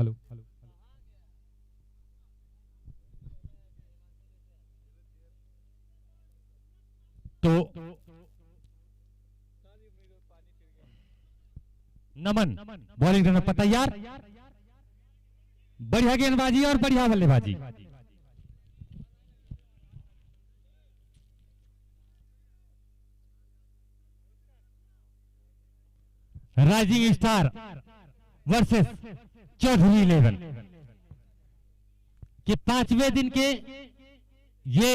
Hello. तो नमन bowling करने पर तैयार। बढ़िया गेंदबाजी और बढ़िया बल्लेबाजी। राइजिंग स्टार वर्सेस चौधरी 11 के 5वें दिन के ये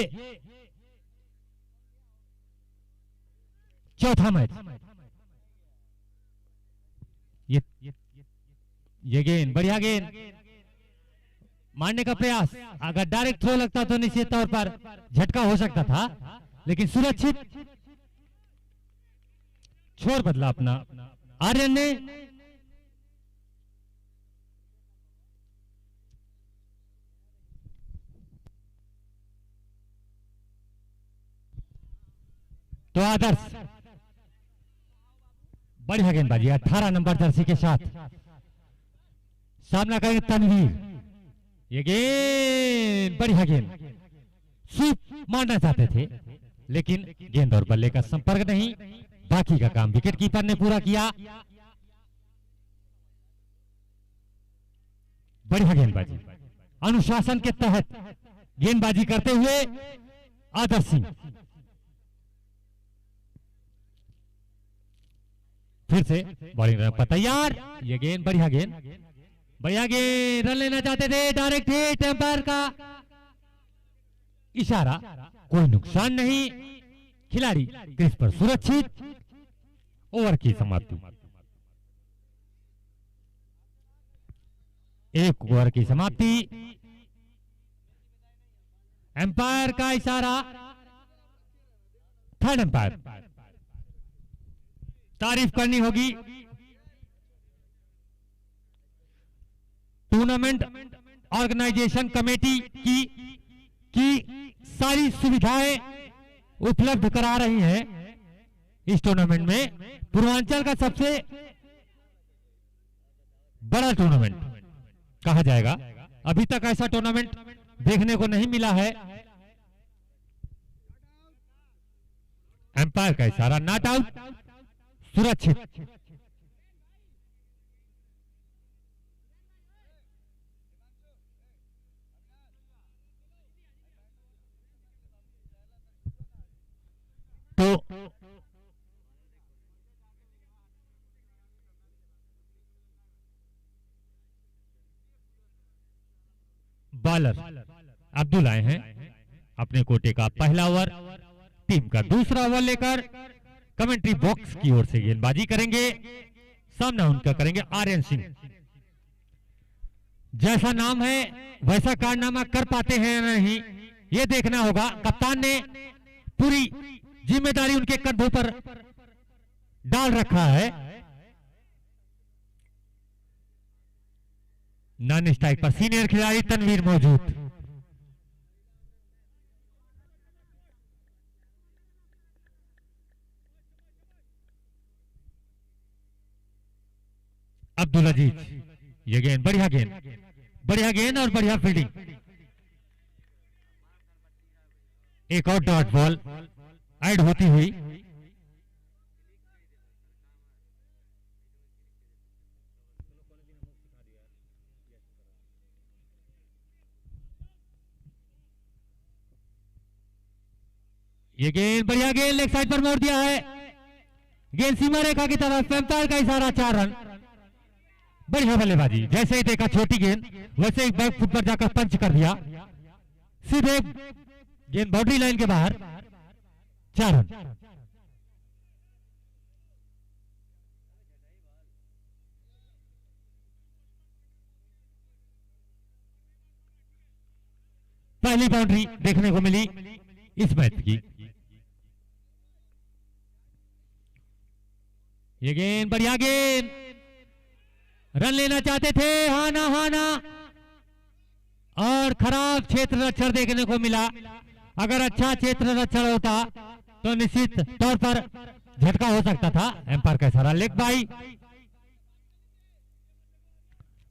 चौथा मैच। ये गेंद बढ़िया गेंद मारने का प्रयास। अगर डायरेक्ट थ्रो लगता तो निश्चित तौर पर झटका हो सकता था, लेकिन सुरक्षित छोर बदला अपना आर्यन ने। तो आदर्श बढ़िया गेंदबाजी 18 नंबर जर्सी के साथ सामना करेंगे तनवीर। ये गेंद बढ़िया गेंद स्वीप मारना चाहते थे, लेकिन गेंद और बल्ले का संपर्क नहीं। बाकी का काम विकेट कीपर ने पूरा किया। बढ़िया गेंदबाजी अनुशासन के तहत गेंदबाजी करते हुए आदर्श सिंह। फिर से बॉलिंग पर तैयार। ये गेंद बढ़िया गेंद रन लेना चाहते थे। डायरेक्ट हिट, एम्पायर का इशारा, कोई नुकसान नहीं। खिलाड़ी क्रीज पर सुरक्षित। ओवर की समाप्ति। एक ओवर की समाप्ति। एम्पायर का इशारा। थर्ड एम्पायर तारीफ करनी होगी। टूर्नामेंट ऑर्गेनाइजेशन कमेटी की सारी सुविधाएं उपलब्ध करा रही हैं इस टूर्नामेंट में। पूर्वांचल का सबसे बड़ा टूर्नामेंट कहा जाएगा। अभी तक ऐसा टूर्नामेंट देखने को नहीं मिला है। एम्पायर का इशारा, नॉट आउट, सुरक्षित। तो बॉलर अब्दुल आए हैं अपने कोटे का पहला ओवर। टीम का दूसरा ओवर लेकर कमेंट्री बॉक्स की ओर से गेंदबाजी करेंगे। सामना उनका करेंगे आर्यन सिंह। जैसा नाम है वैसा कारनामा कर पाते हैं या नहीं, ये देखना होगा। कप्तान ने पूरी जिम्मेदारी उनके कंधों पर डाल रखा है। नॉन स्ट्राइक पर सीनियर खिलाड़ी तनवीर मौजूद। अब्दुल अजीज। ये गेंद बढ़िया गेंद और बढ़िया फील्डिंग। एक और डॉट बॉल ऐड होती हुई। ये गेंद बढ़िया गेंद लेग साइड पर मोड़ दिया है। गेंद सीमा रेखा की तरफ। एम्पायर का इशारा, 4 रन। बढ़िया बल्लेबाजी। जैसे ही देखा छोटी गेंद, वैसे ही बैक फुट पर जाकर पंच कर दिया। सीधे गेंद बाउंड्री लाइन के बाहर, 4 रन। पहली बाउंड्री देखने को मिली इस मैच की। ये गेंद बढ़िया गेंद, रन लेना चाहते थे। हाना और खराब क्षेत्र रक्षण देखने को मिला। अगर अच्छा क्षेत्र रक्षण होता तो निश्चित तौर पर झटका हो सकता था। एम्पायर का इशारा, लेग बाई।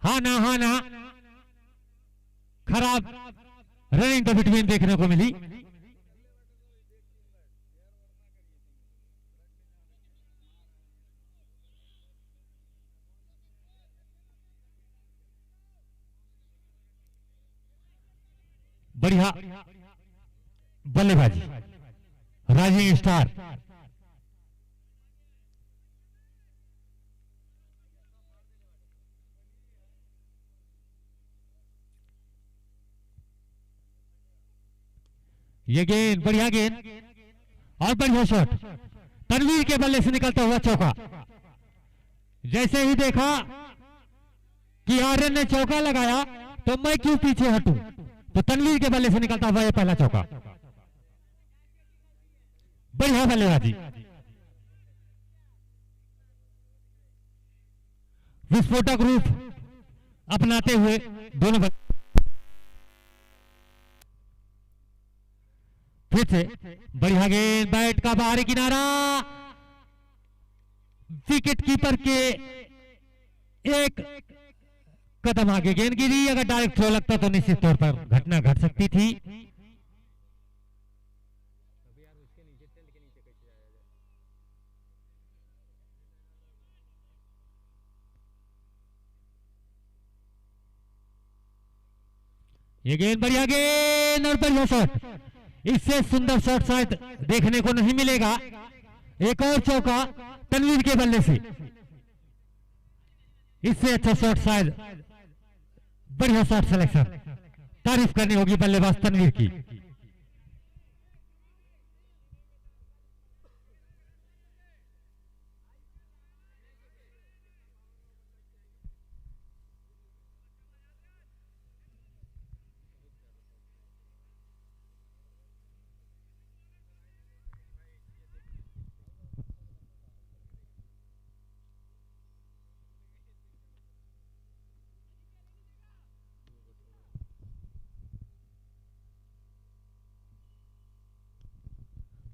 हाँ ना खराब रनिंग द बिटवीन देखने को मिली। बढ़िया बल्लेबाजी राइजिंग स्टार। ये गेंद बढ़िया गेंद और बढ़िया शॉट। तनवीर के बल्ले से निकलता हुआ चौका। जैसे ही देखा कि आर्यन ने चौका लगाया तो मैं क्यों पीछे हटूं, तो तनवीर के बल्ले से निकलता हुआ ये पहला चौका। बढ़िया बल्लेबाजी। विस्फोटक रूप अपनाते हुए दोनों फिर से बढ़िया गेंद, बैट का बाहरी किनारा, विकेट कीपर के एक कदम आगे गेंद गिरी। अगर डायरेक्ट थ्रो लगता तो निश्चित तौर पर घटना घट सकती थी। ये गेंद बढ़िया गेंद और बढ़िया शॉट। इससे सुंदर शॉट शायद देखने को नहीं मिलेगा। एक और चौका तनवीर के बल्ले से, इससे अच्छा शॉट शायद। बढ़िया शॉट सिलेक्शन, तारीफ करनी होगी बल्लेबाज तनवीर की।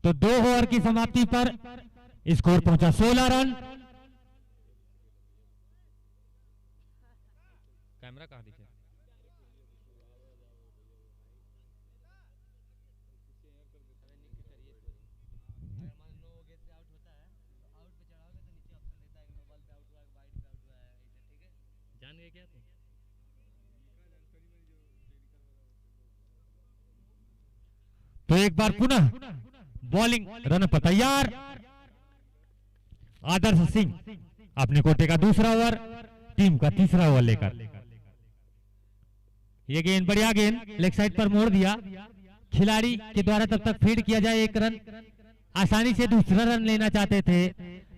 तो 2 ओवर की समाप्ति पर स्कोर पहुंचा 16 रन। कैमरा कहां दिखे? जान गए क्या तुम? तो एक बार पुनः बॉलिंग रन पर तैयार। आदर्श सिंह अपने कोटे का दूसरा ओवर, टीम का तीसरा ओवर लेकर। ये गेंद बढ़िया गेंद, लेग साइड पर मोड़ दिया। खिलाड़ी के द्वारा तब तक फीड किया जाए 1 रन। आसानी से दूसरा रन लेना चाहते थे,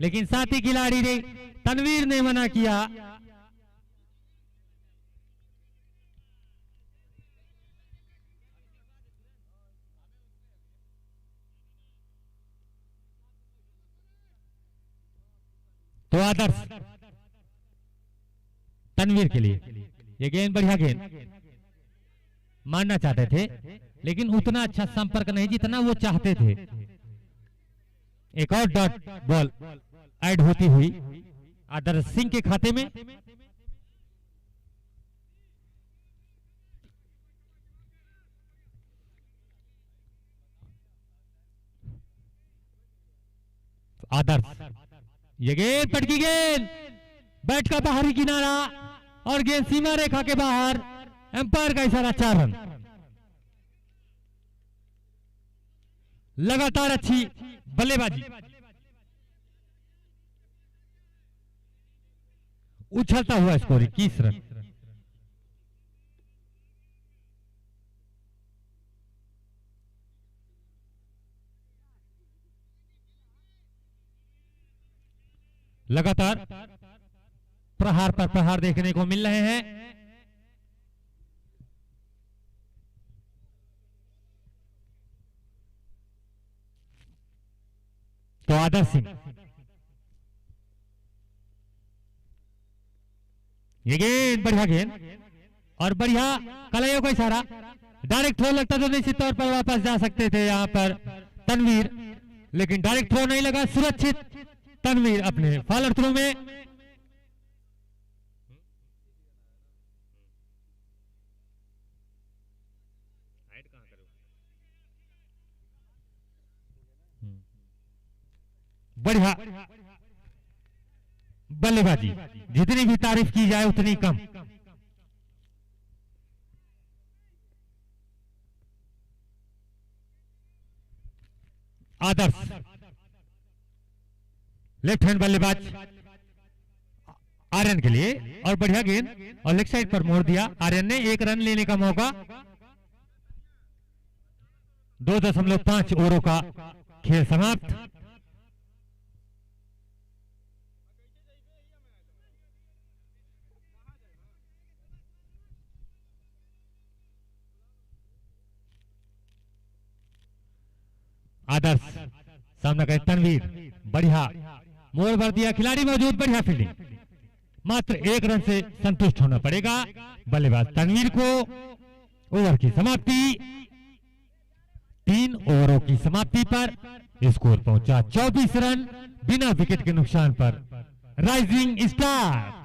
लेकिन साथी खिलाड़ी ने तनवीर ने मना किया। तो आदर्श तनवीर के लिए ये गेंद बढ़िया गेंद मारना चाहते थे, लेकिन उतना अच्छा संपर्क नहीं जितना वो चाहते थे। एक और डॉट बॉल ऐड होती हुई आदर्श सिंह के खाते में। आदर्श ये गेंद पटकी गेंद, बैट का बाहरी किनारा और गेंद सीमा रेखा के बाहर। एम्पायर का इशारा 4 रन। लगातार अच्छी बल्लेबाजी, उछलता हुआ स्कोर 21 रन। लगातार प्रहार पर प्रहार देखने को मिल रहे हैं। तो आदर्श सिंह ये गेंद बढ़िया गेंद और बढ़िया कलाइयों का इशारा। डायरेक्ट थ्रो लगता तो निश्चित तौर पर वापस जा सकते थे यहां पर तनवीर, लेकिन डायरेक्ट थ्रो नहीं लगा। सुरक्षित तनवीर अपने फॉलोअर थ्रो में। बढ़िया बल्लेबाजी, जितनी भी तारीफ की जाए उतनी कम। आदर्श लेफ्ट हैंड बल्लेबाज आर्यन के लिए, और बढ़िया गेंद और लेग साइड पर मोड़ दिया आर्यन ने। 1 रन लेने का मौका। 2.5 ओवरों का खेल समाप्त। आदर्श सामना करे तनवीर, बढ़िया मोड़ भर दिया, खिलाड़ी मौजूद, बढ़िया फील्डिंग। मात्र 1 रन से संतुष्ट होना पड़ेगा बल्लेबाज तनवीर को। ओवर की समाप्ति। 3 ओवरों की समाप्ति पर स्कोर पहुंचा 24 रन बिना विकेट के नुकसान पर। राइजिंग स्टार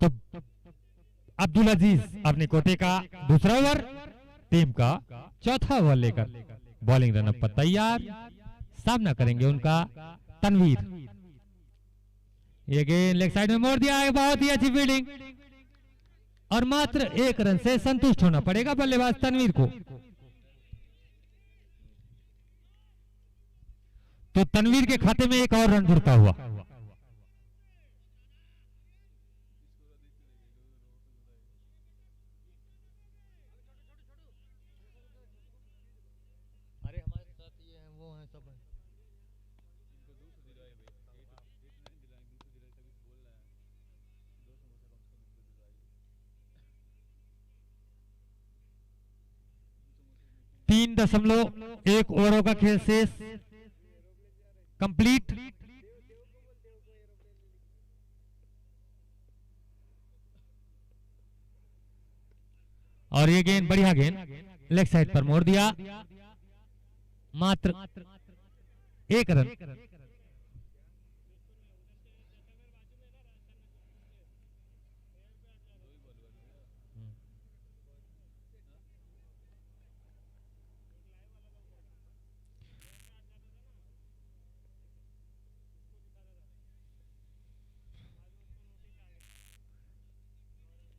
तो अब्दुल अजीज अपने कोटे का दूसरा ओवर, टीम का चौथा ओवर लेकर बॉलिंग रनअप पर तैयार। सामना करेंगे उनका तनवीर। ये गेंद लेग साइड में मोड़ दिया है, बहुत ही अच्छी फील्डिंग, और मात्र 1 रन से संतुष्ट होना पड़ेगा बल्लेबाज तनवीर को। तो तनवीर के खाते में 1 और रन जुड़ता हुआ। तीन 3.1 ओवरों का खेल शेष, कंप्लीट। और ये गेंद, बढ़िया गेंद, लेग साइड पर मोड़ दिया, मात्र 1 रन।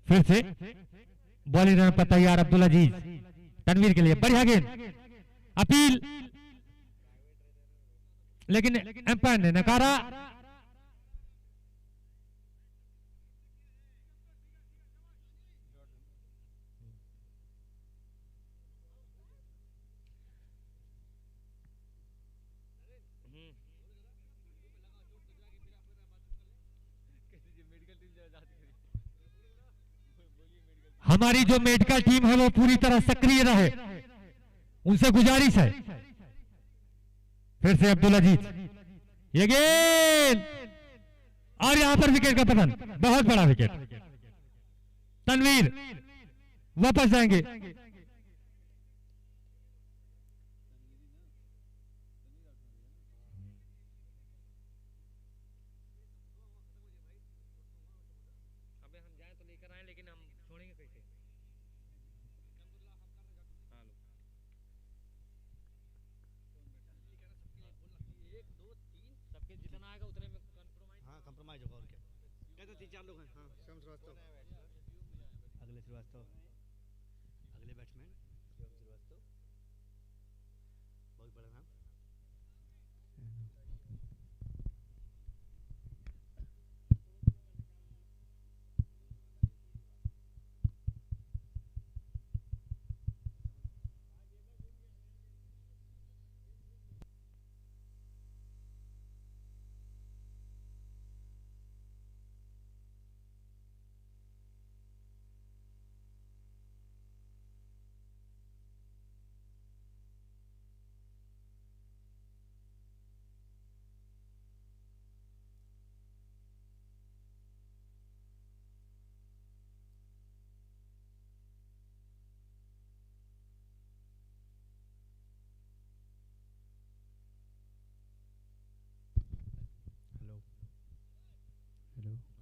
फिर से बॉलिंग रन पर तैयार अब्दुल अजीज तनवीर के लिए, बढ़िया गेंद, अपील, लेकिन एम्पायर ने नकारा। हमारी जो मेडिकल टीम है वो पूरी तरह सक्रिय रहे, उनसे गुजारिश है। फिर से अब्दुल अजीज, ये गेंद, और यहां पर विकेट का पतन, बहुत बड़ा विकेट। तनवीर वापस जाएंगे।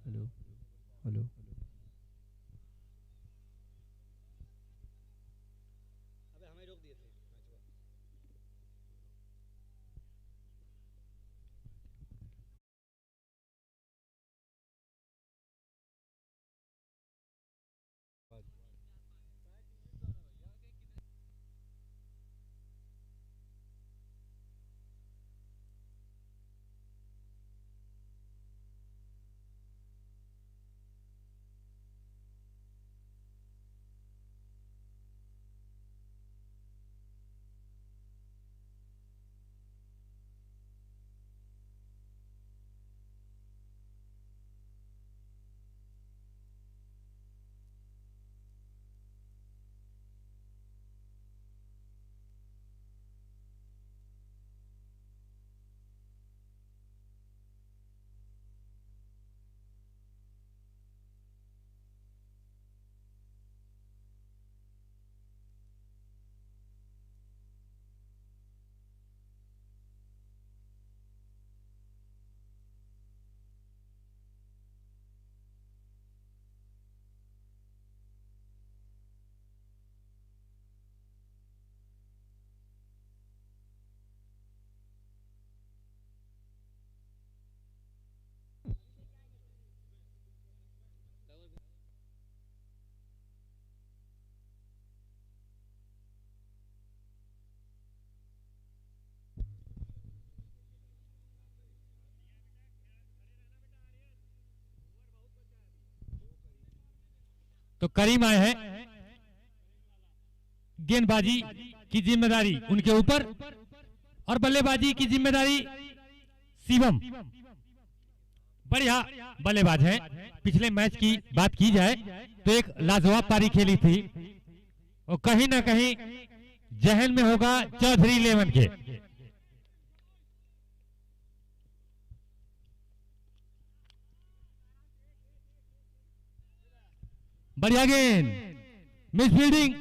Hello hello. अबे हमें रोक दिए थे मैच में। तो करीम आए हैं, गेंदबाजी की जिम्मेदारी उनके ऊपर और बल्लेबाजी की जिम्मेदारी शिवम। बढ़िया बल्लेबाज हैं। पिछले मैच की बात की जाए तो एक लाजवाब पारी खेली थी और कहीं ना कहीं जहन में होगा चौधरी 11 के। बढ़िया गेंद, मिस फील्डिंग,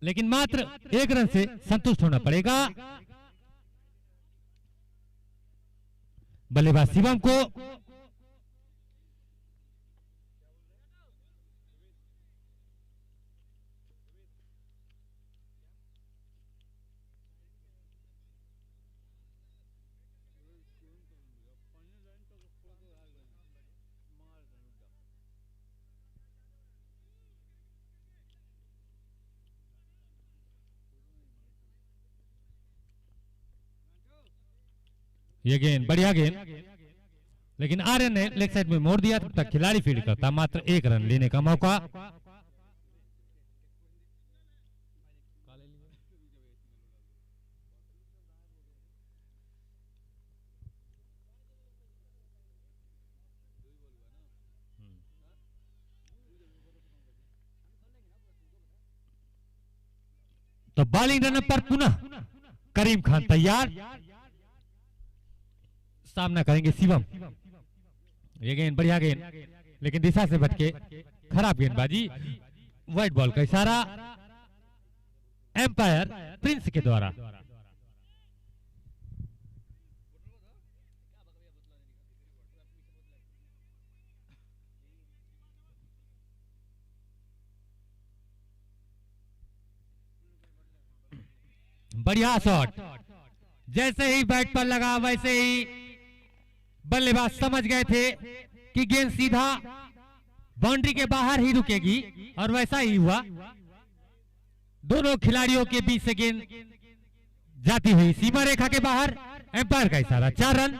लेकिन मात्र 1 रन से संतुष्ट होना पड़ेगा बल्लेबाज शिवम को। ये गेंद, बढ़िया गेंद, लेकिन आर्यन ने लेग साइड में मोड़ दिया। तब तक खिलाड़ी फील्ड करता, मात्र 1 रन लेने का मौका। तो बॉलिंग रन पर पुनः करीम खान तैयार, सामना करेंगे शिवम। ये गेंद, बढ़िया गेंद, लेकिन दिशा से भटके, खराब गेंदबाजी। व्हाइट बॉल का इशारा एम्पायर प्रिंस के द्वारा। बढ़िया शॉट, जैसे ही बैट पर लगा वैसे ही बल्लेबाज समझ गए थे कि गेंद सीधा बाउंड्री के बाहर ही रुकेगी और वैसा ही हुआ। दोनों खिलाड़ियों के बीच से गेंद जाती हुई सीमा रेखा के बाहर, एम्पायर का इशारा, 4 रन।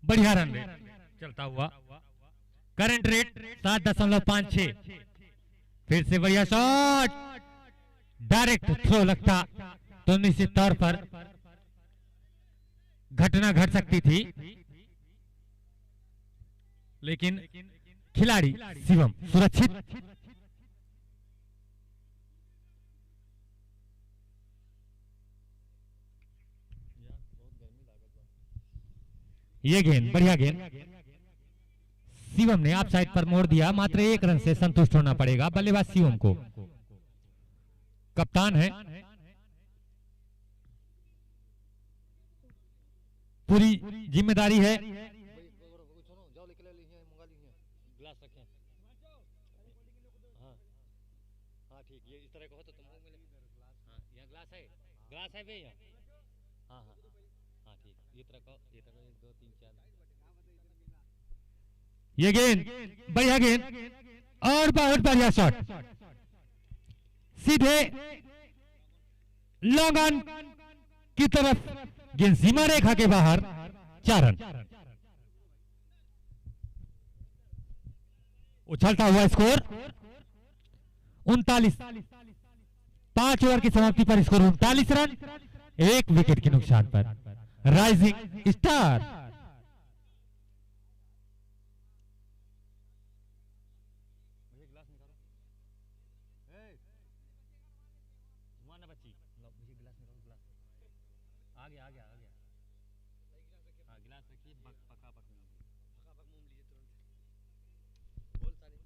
बढ़िया रन रेट चलता हुआ, करंट रेट 7.56। फिर से बढ़िया शॉट, डायरेक्ट थ्रो लगता तो निश्चित तौर पर घटना घट सकती थी, लेकिन खिलाड़ी शिवम सुरक्षित। ये गेंद, बढ़िया गेंद, शिवम ने ऑफ साइड पर मोड़ दिया। मात्र 1 रन से संतुष्ट होना पड़ेगा बल्लेबाज शिवम को। कप्तान है पूरी जिम्मेदारी है। सुनो जाओ लेके ले लीजिए मंगा लीजिए ग्लास रखें हाँ हाँ ठीक ये इस तरह का हो तो तुमको मिले हाँ यहाँ ग्लास है भैया हाँ हाँ हाँ ठीक ये तरह का 1 2 3 4 ये गेंद बढ़िया गेंद और बहुत बढ़िया शॉट, सीधे लॉन्ग ऑन की तरफ, गेंद सीमा रेखा के बाहर, 4 रन। उछलता हुआ स्कोर 39, 5 ओवर की समाप्ति पर स्कोर 39 रन, 1 विकेट के नुकसान पर। राइजिंग स्टार आ गया हाँ गिलास रखिए पका पक मुंह लीजिए तुरंत बोल साले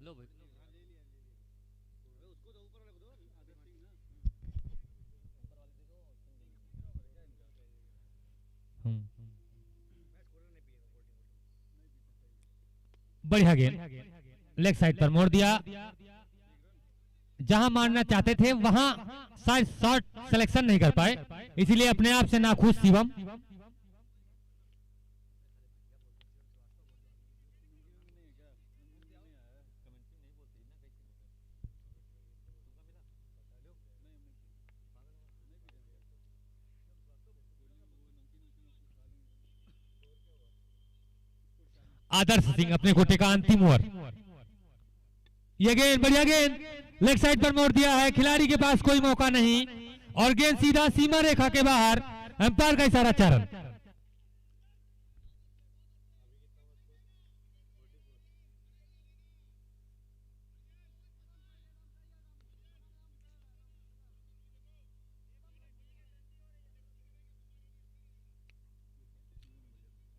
लो भाई उसको तो ऊपर वाले को दो आगे सिंह ना ऊपर वाले दे दो मैच खोलने नहीं पिएगा कोल्ड बढ़िया गेंद लेग साइड पर मोड़ दिया, जहां मारना चाहते थे वहां शायद शॉट सिलेक्शन नहीं कर पाए, इसीलिए अपने आप से नाखुश शिवम। आदर्श सिंह अपने कोटे का अंतिम ओवर, ये गेंद बढ़िया गेंद लेग साइड पर मोड़ दिया है, खिलाड़ी के पास कोई मौका नहीं और गेंद सीधा सीमा रेखा के बाहर, अंपायर का इशारा, 4 रन।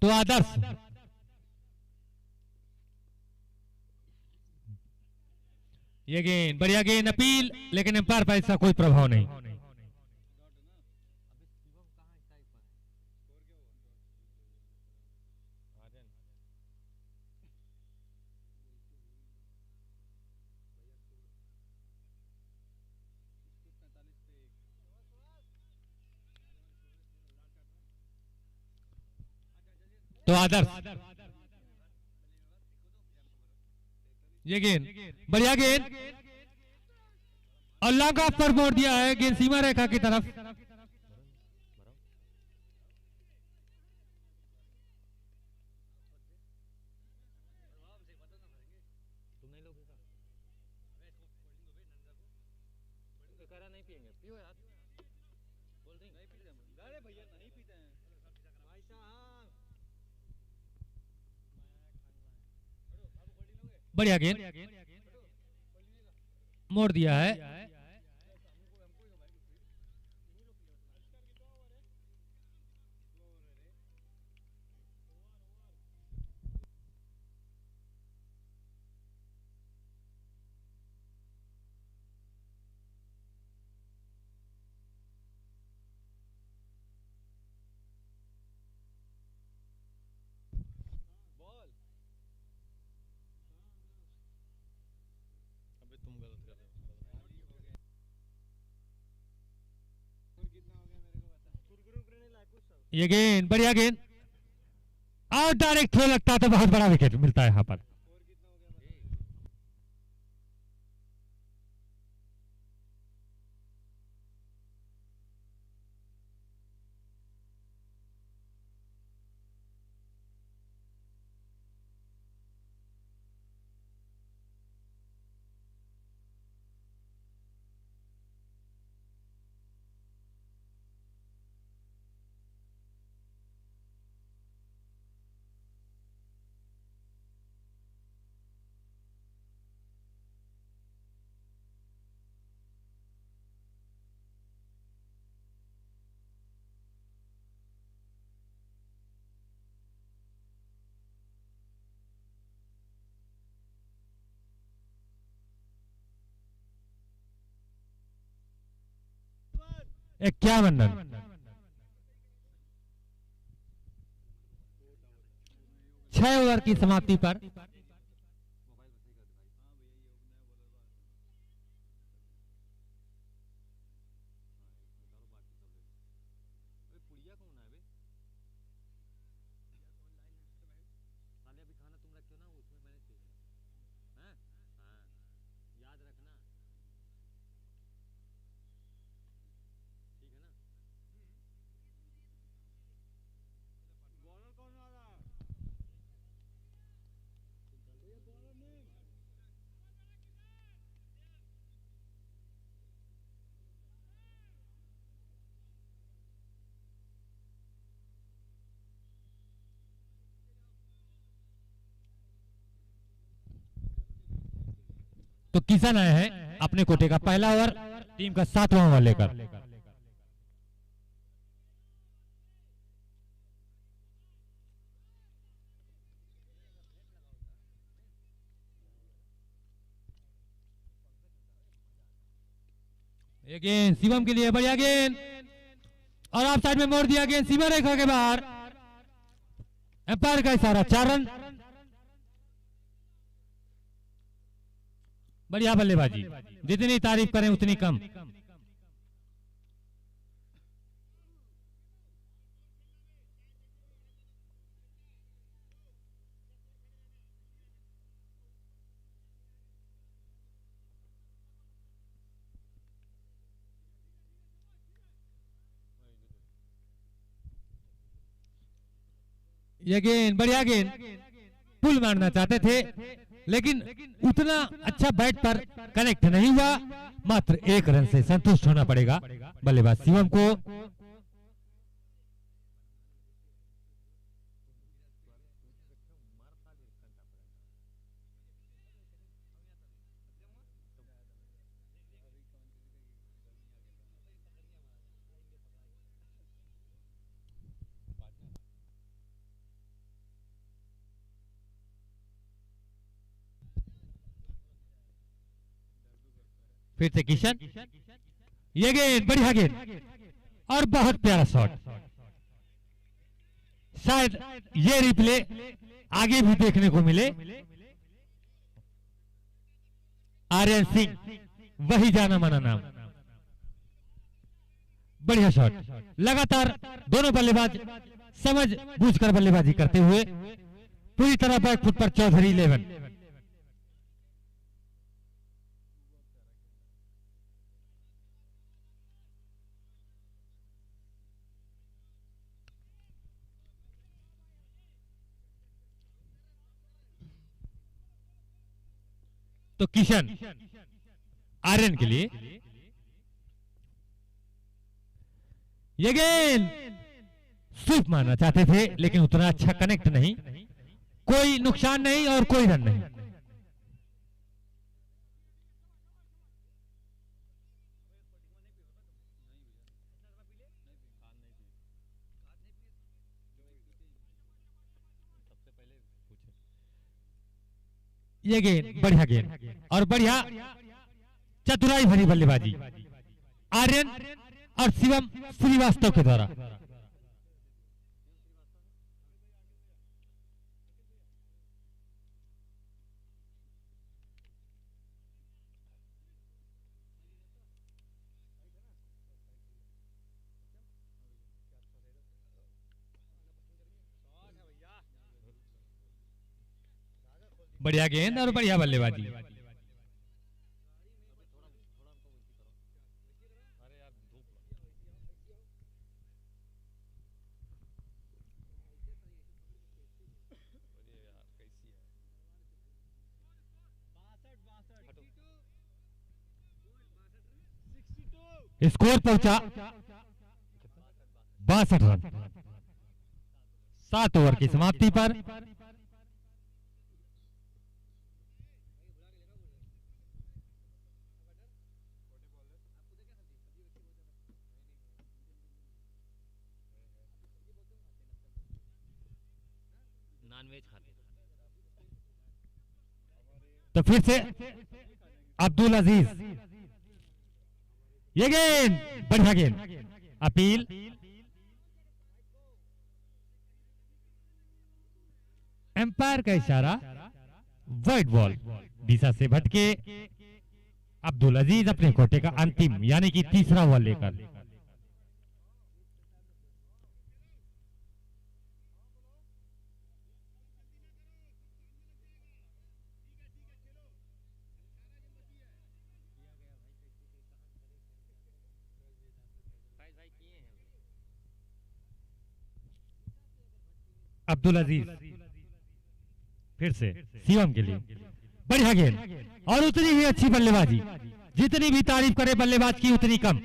तो आदर्श ये गेंद बढ़िया गेंद, अपील, लेकिन अंपायर पर इसका कोई प्रभाव नहीं। तो आदर्श ये गेंद बढ़िया गेंद और लॉन्ग ऑफ पर मोड़ दिया है, गेंद सीमा रेखा की तरफ। नहीं पिएंगे पियो यार कोल्ड ड्रिंक नहीं पीते अरे भैया नहीं पीते हैं भाई साहब बढ़िया गेंद मोड़ दिया है, ये गेंद बढ़िया गेंद और डायरेक्ट थ्रो लगता तो बहुत बड़ा विकेट मिलता है यहां पर। 51 रन। 6 ओवर की समाप्ति पर तो किशन आए हैं अपने कोटे का पहला ओवर टीम का 7वां ओवर लेकर। ये गेंद शिवम के लिए बढ़िया गेंद और ऑफ साइड में मोड़ दिया गेंद सीमा रेखा के बाहर। एम्पायर का इशारा 4 रन। बढ़िया बल्लेबाजी, जितनी तारीफ करें उतनी कम। ये गेंद बढ़िया गेंद, पुल मारना चाहते थे लेकिन उतना अच्छा बैट पर कनेक्ट नहीं हुआ। मात्र 1 रन से संतुष्ट होना पड़ेगा बल्लेबाज शिवम को। फिर से किशन, ये गेंद बढ़िया गेंद और बहुत प्यारा शॉट। शायद ये रिप्ले आगे भी देखने को मिले। आर्यन सिंह, वही जाना माना नाम। बढ़िया शॉट, लगातार दोनों बल्लेबाज समझ बूझकर बल्लेबाजी करते हुए पूरी तरह बैकफुट पर चौधरी 11। तो किशन आर्यन के लिए ये गेंद स्वीप मारना चाहते थे लेकिन उतना अच्छा कनेक्ट नहीं। कोई नुकसान नहीं और कोई रन नहीं। ये गेंद बढ़िया गेंद और बढ़िया चतुराई भरी बल्लेबाजी आर्यन और शिवम श्रीवास्तव के द्वारा। बढ़िया गेंद और बढ़िया बल्लेबाजी। स्कोर पहुंचा 62 रन 7 ओवर की समाप्ति पर। तो फिर से अब्दुल अजीज, ये गेंद बढ़िया गेंद अपील। एम्पायर का इशारा, वाइड बॉल। दिशा से भटके अब्दुल अजीज अपने कोटे का अंतिम यानी कि तीसरा बॉल लेकर। अब्दुल अजीज फिर से शिवम के लिए बढ़िया गेंद और उतनी ही अच्छी बल्लेबाजी। जितनी भी तारीफ करे बल्लेबाज की उतनी कम।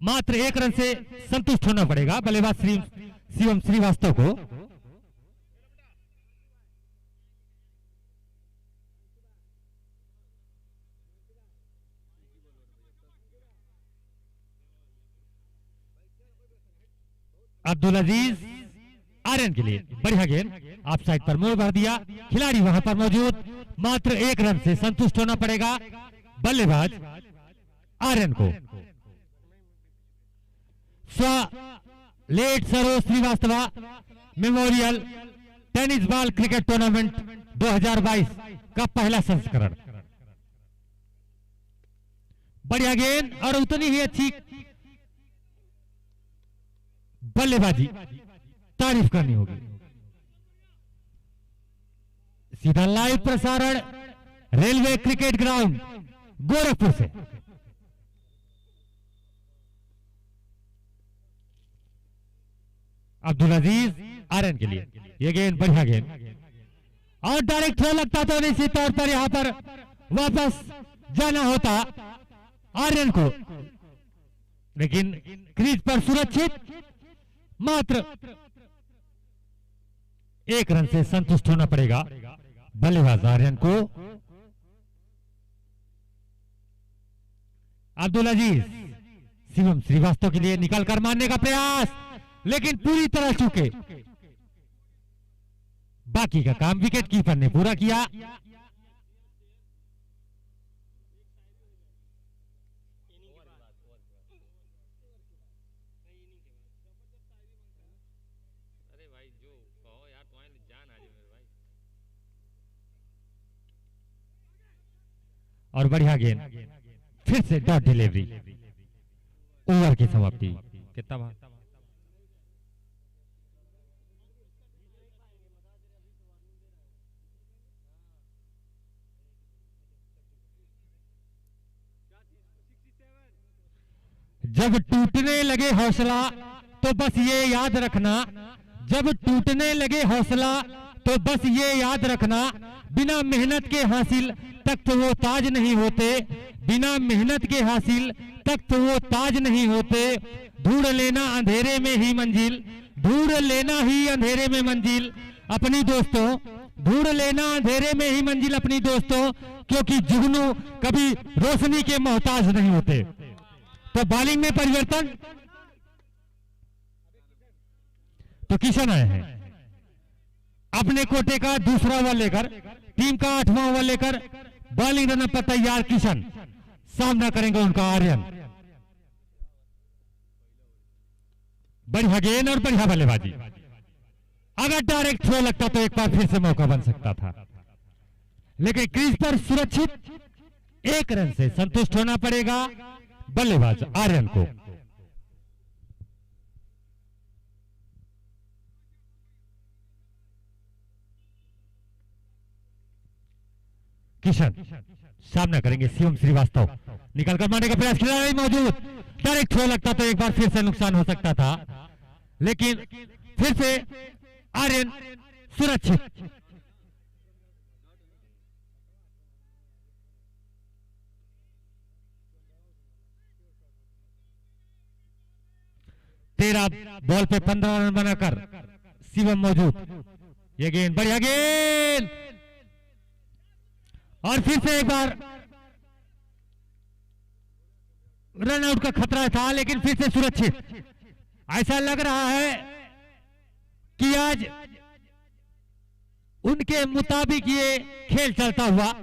मात्र 1 रन से संतुष्ट होना पड़ेगा बल्लेबाज शिवम श्रीवास्तव को। अब्दुल अजीज आर्यन के लिए बढ़िया गेंद, ऑफ साइड पर मोड़ भर दिया। खिलाड़ी वहां पर मौजूद। मात्र 1 रन से संतुष्ट होना पड़ेगा बल्लेबाज आर्यन को। Late Saroj Shrivastava memorial tennis ball cricket tournament 2022 का पहला संस्करण। बढ़िया गेंद और उतनी ही अच्छी बल्लेबाजी, तारीफ करनी होगी। सीधा लाइव प्रसारण रेलवे क्रिकेट ग्राउंड गोरखपुर से। अब्दुल अजीज आर्यन के लिए यह गेंद बढ़िया गेंद और डायरेक्ट थ्रो लगता तो निश्चित तौर पर यहां पर वापस जाना होता आर्यन को, लेकिन क्रीज पर सुरक्षित। मात्र 1 रन से संतुष्ट होना पड़ेगा बल्लेबाज आर्यन को। अब्दुल अजीज शिवम श्रीवास्तव के लिए निकलकर मारने का प्रयास, लेकिन पूरी तरह चूके। बाकी का काम विकेट कीपर ने पूरा किया। और बढ़िया गेंद फिर से डॉट डिलीवरी। ओवर की समाप्ति। कितना बार जब टूटने लगे हौसला तो बस ये याद रखना, जब टूटने लगे हौसला तो बस ये याद रखना, बिना मेहनत के हासिल तक तो वो ताज नहीं होते, बिना मेहनत के हासिल तक तो वो ताज नहीं होते। ढूंढ लेना अंधेरे में ही मंजिल, ढूंढ लेना ही अंधेरे में मंजिल अपनी दोस्तों, ढूंढ लेना अंधेरे में ही मंजिल अपनी दोस्तों, क्योंकि जुगनू कभी रोशनी के मोहताज नहीं होते। तो बॉलिंग में परिवर्तन, तो किशन आए हैं अपने कोटे का दूसरा ओवर लेकर, टीम का 8वां ओवर लेकर। बॉलिंग रन पर तैयार किशन, सामना करेंगे उनका आर्यन। बढ़िया गेंद और बढ़िया बल्लेबाजी। अगर डायरेक्ट थ्रो लगता तो एक बार फिर से मौका बन सकता था, लेकिन क्रीज पर सुरक्षित 1 रन से संतुष्ट होना पड़ेगा बल्लेबाज आर्यन को। किशन सामना करेंगे शिवम श्रीवास्तव, निकलकर मारने का प्रयास, खिलाड़ी मौजूद। डायरेक्ट थ्रो लगता तो एक बार फिर से नुकसान हो सकता था, लेकिन फिर से आर्यन सुरक्षित। तेरह बॉल पे 15 रन बनाकर शिवम मौजूद। ये गेंद बढ़िया गेंद और फिर से एक बार रन आउट का खतरा था, लेकिन फिर से सुरक्षित। ऐसा लग रहा है कि आज उनके मुताबिक ये खेल चलता हुआ।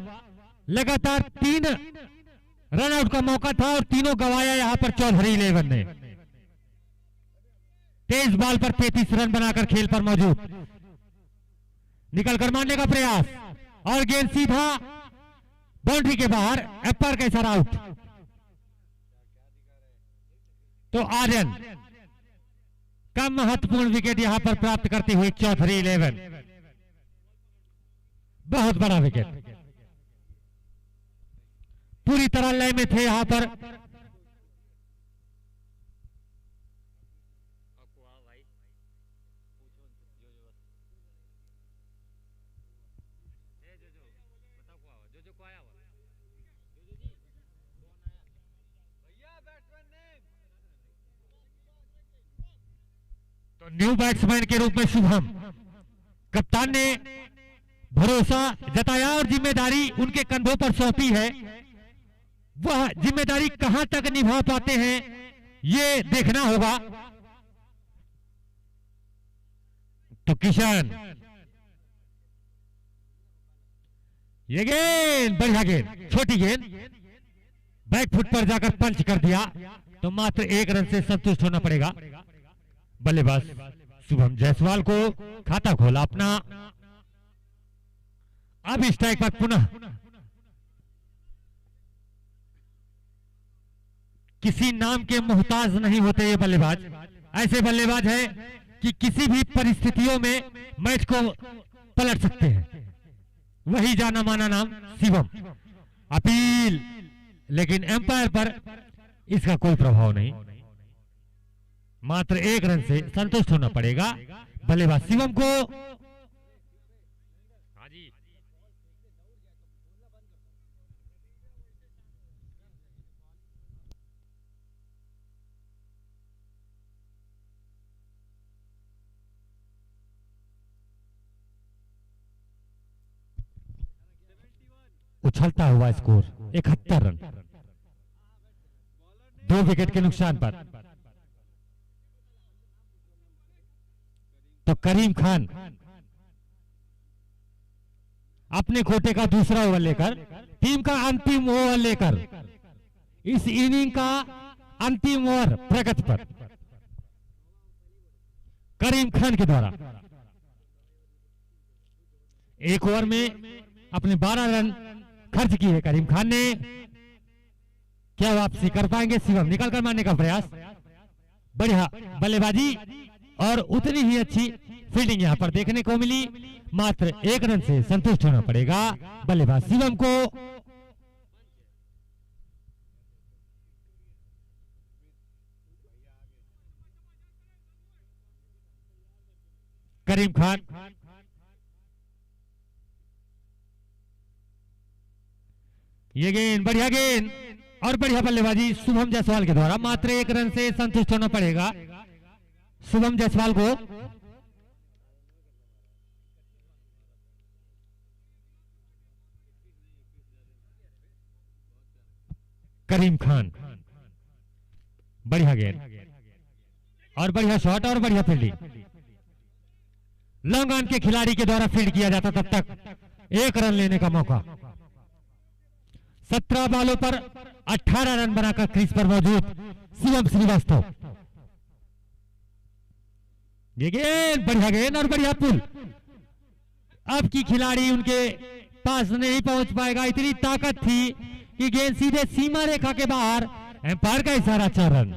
लगातार 3 रन आउट का मौका था और तीनों गवाया यहां पर चौधरी 11 ने। 23 बॉल पर 33 रन बनाकर खेल पर मौजूद, निकलकर मारने का प्रयास और गेंद सीधा बाउंड्री के बाहर, एम्पायर का इशारा आउट। तो आर्यन कम महत्वपूर्ण विकेट यहां पर प्राप्त करते हुए चौधरी 11, बहुत बड़ा विकेट, पूरी तरह लय में थे यहां पर। तो न्यू बैट्समैन के रूप में शुभम, कप्तान ने भरोसा जताया और जिम्मेदारी उनके कंधों पर सौंपी है। वह जिम्मेदारी कहां तक निभा पाते हैं ये देखना होगा। तो किशन, ये गेंद बढ़िया गेंद, छोटी गेंद, बैक फुट पर जाकर पंच कर दिया, तो मात्र 1 रन से संतुष्ट होना पड़ेगा। बल्लेबाज शुभम जायसवाल को खाता खोला अपना। अब स्ट्राइक पर पुनः किसी नाम के मोहताज नहीं होते ये बल्लेबाज। ऐसे बल्लेबाज है कि किसी भी परिस्थितियों में मैच को पलट सकते हैं। वही जाना माना नाम शिवम। अपील, लेकिन एम्पायर पर इसका कोई प्रभाव नहीं, मात्र 1 रन से संतुष्ट होना पड़ेगा बल्लेबाज शिवम को। उछलता हुआ स्कोर 71 रन, 2 विकेट के नुकसान पर। तो करीम खान अपने कोटे का दूसरा ओवर लेकर, टीम का अंतिम ओवर लेकर, इस इनिंग का अंतिम ओवर प्रगति पर करीम खान के द्वारा एक ओवर में अपने 12 रन खर्च किए करीम खान ने। क्या वापसी कर पाएंगे शिवम? निकलकर मारने का प्रयास, बढ़िया बल्लेबाजी और उतनी ही अच्छी फील्डिंग यहां पर देखने को मिली। मात्र 1 रन से संतुष्ट होना पड़ेगा बल्लेबाज शिवम को। करीम खान ये गेंद, बढ़िया गेंद और बढ़िया बल्लेबाजी शुभम जायसवाल के द्वारा। मात्र 1 रन से संतुष्ट होना पड़ेगा शुभम जायसवाल को। करीम खान, बढ़िया गेंद और बढ़िया शॉट और बढ़िया फील्डिंग। लॉन्ग ऑन के खिलाड़ी के द्वारा फील्ड किया जाता, तब तक 1 रन लेने का मौका। 17 बॉलों पर 18 रन बनाकर क्रीज पर मौजूद शिवम श्रीवास्तव। ये गेंद, बढ़िया गेंद और बढ़िया पुल। अब की खिलाड़ी उनके पास नहीं पहुंच पाएगा, इतनी ताकत थी कि गेंद सीधे सीमा रेखा के बाहर, एम्पायर का इशारा 4 रन।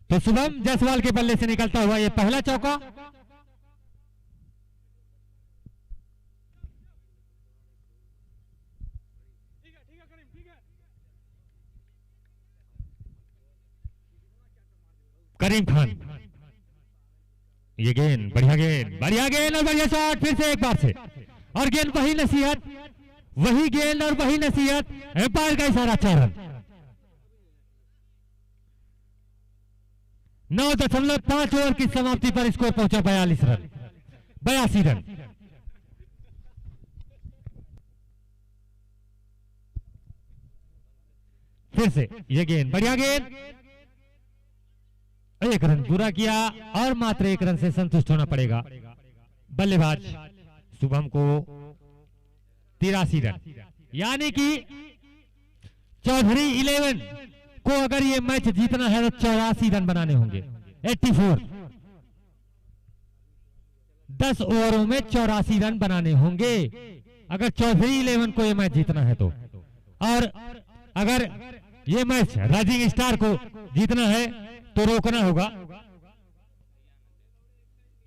तो शुभम जायसवाल के बल्ले से निकलता हुआ यह पहला चौका। करीम खान, ये गेंद, बढ़िया गेंद, बढ़िया गेंद और बढ़िया शॉट। फिर से एक बार से, और गेंद वही नसीहत, वही गेंद और वही नसीहत, एम्पायर का इशारा 4 रन। 9.5 ओवर की समाप्ति पर स्कोर पहुंचा 42 रन, 82 रन। फिर से ये गेंद, बढ़िया गेंद, 1 रन पूरा किया और मात्र 1 रन से संतुष्ट होना पड़ेगा बल्लेबाज शुभम को। 83 रन, यानी कि चौधरी 11 को अगर ये मैच जीतना है तो 84 रन बनाने होंगे। 84, 10 ओवरों में 84 रन बनाने होंगे अगर चौधरी 11 को ये मैच जीतना है तो। और अगर ये मैच राइजिंग स्टार को जीतना है तो रोकना होगा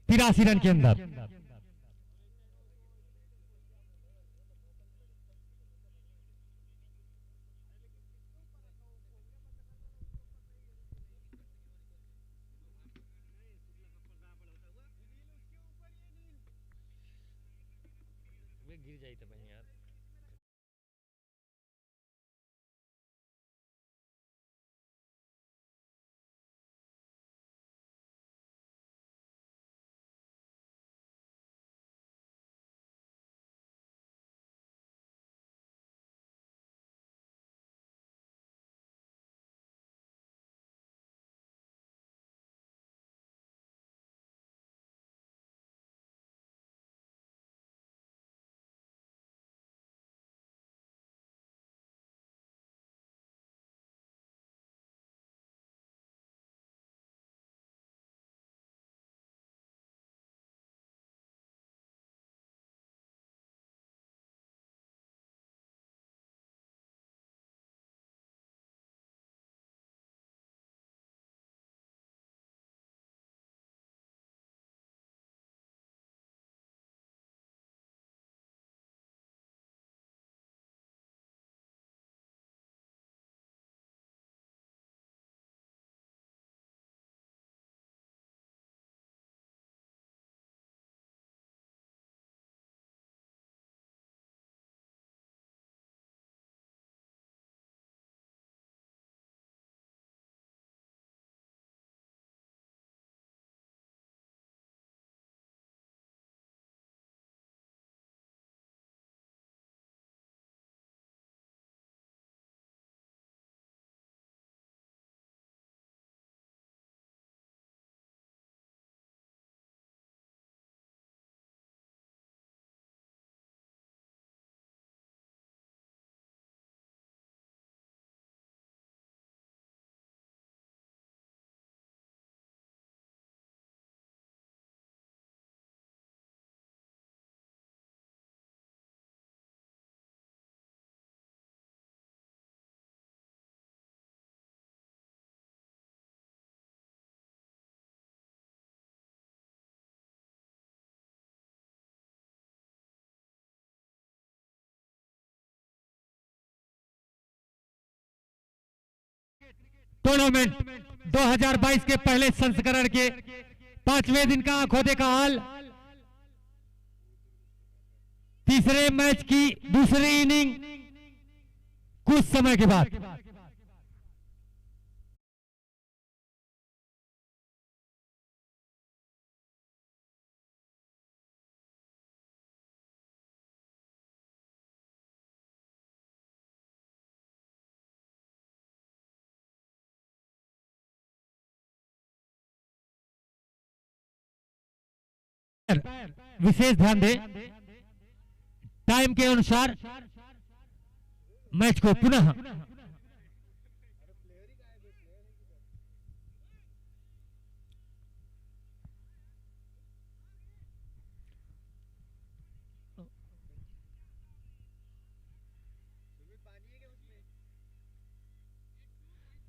83 रन के अंदर। वे गिर जाई तो भाई यार। टूर्नामेंट 2022 के पहले संस्करण के 5वें दिन का आंखों का हाल। तीसरे मैच की दूसरी इनिंग कुछ समय के बाद। विशेष ध्यान दें, टाइम के अनुसार मैच को पुनः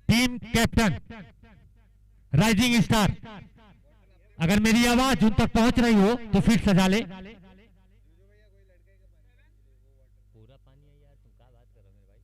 टीम कैप्टन राइजिंग स्टार, अगर मेरी आवाज उन तक पहुंच रही हो तो फिर सजा ले। पूरा पानी है यार, तुम क्या बात कर रहे हो मेरे भाई।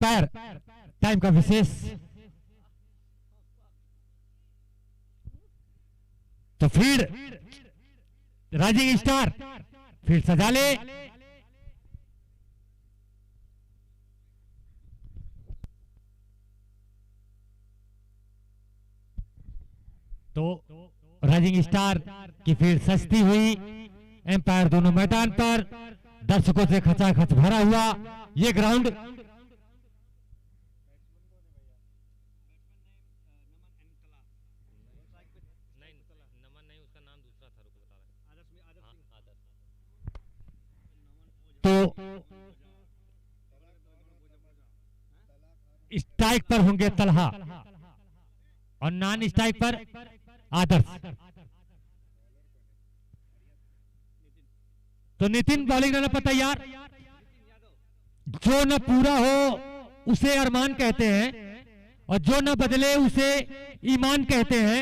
एम्पायर टाइम का विशेष। तो फील्ड राइजिंग स्टार फील्ड सजा ले। तो राइजिंग स्टार की फील्ड सस्ती हुई। एम्पायर दोनों मैदान पर, दर्शकों से खचाखच भरा हुआ ये ग्राउंड। तो स्ट्राइक पर होंगे तलहा और नॉन स्ट्राइक पर आदर्श। तो नितिन बॉलिंग रहने पर तैयार। जो न पूरा हो उसे अरमान कहते हैं और जो न बदले उसे ईमान कहते हैं।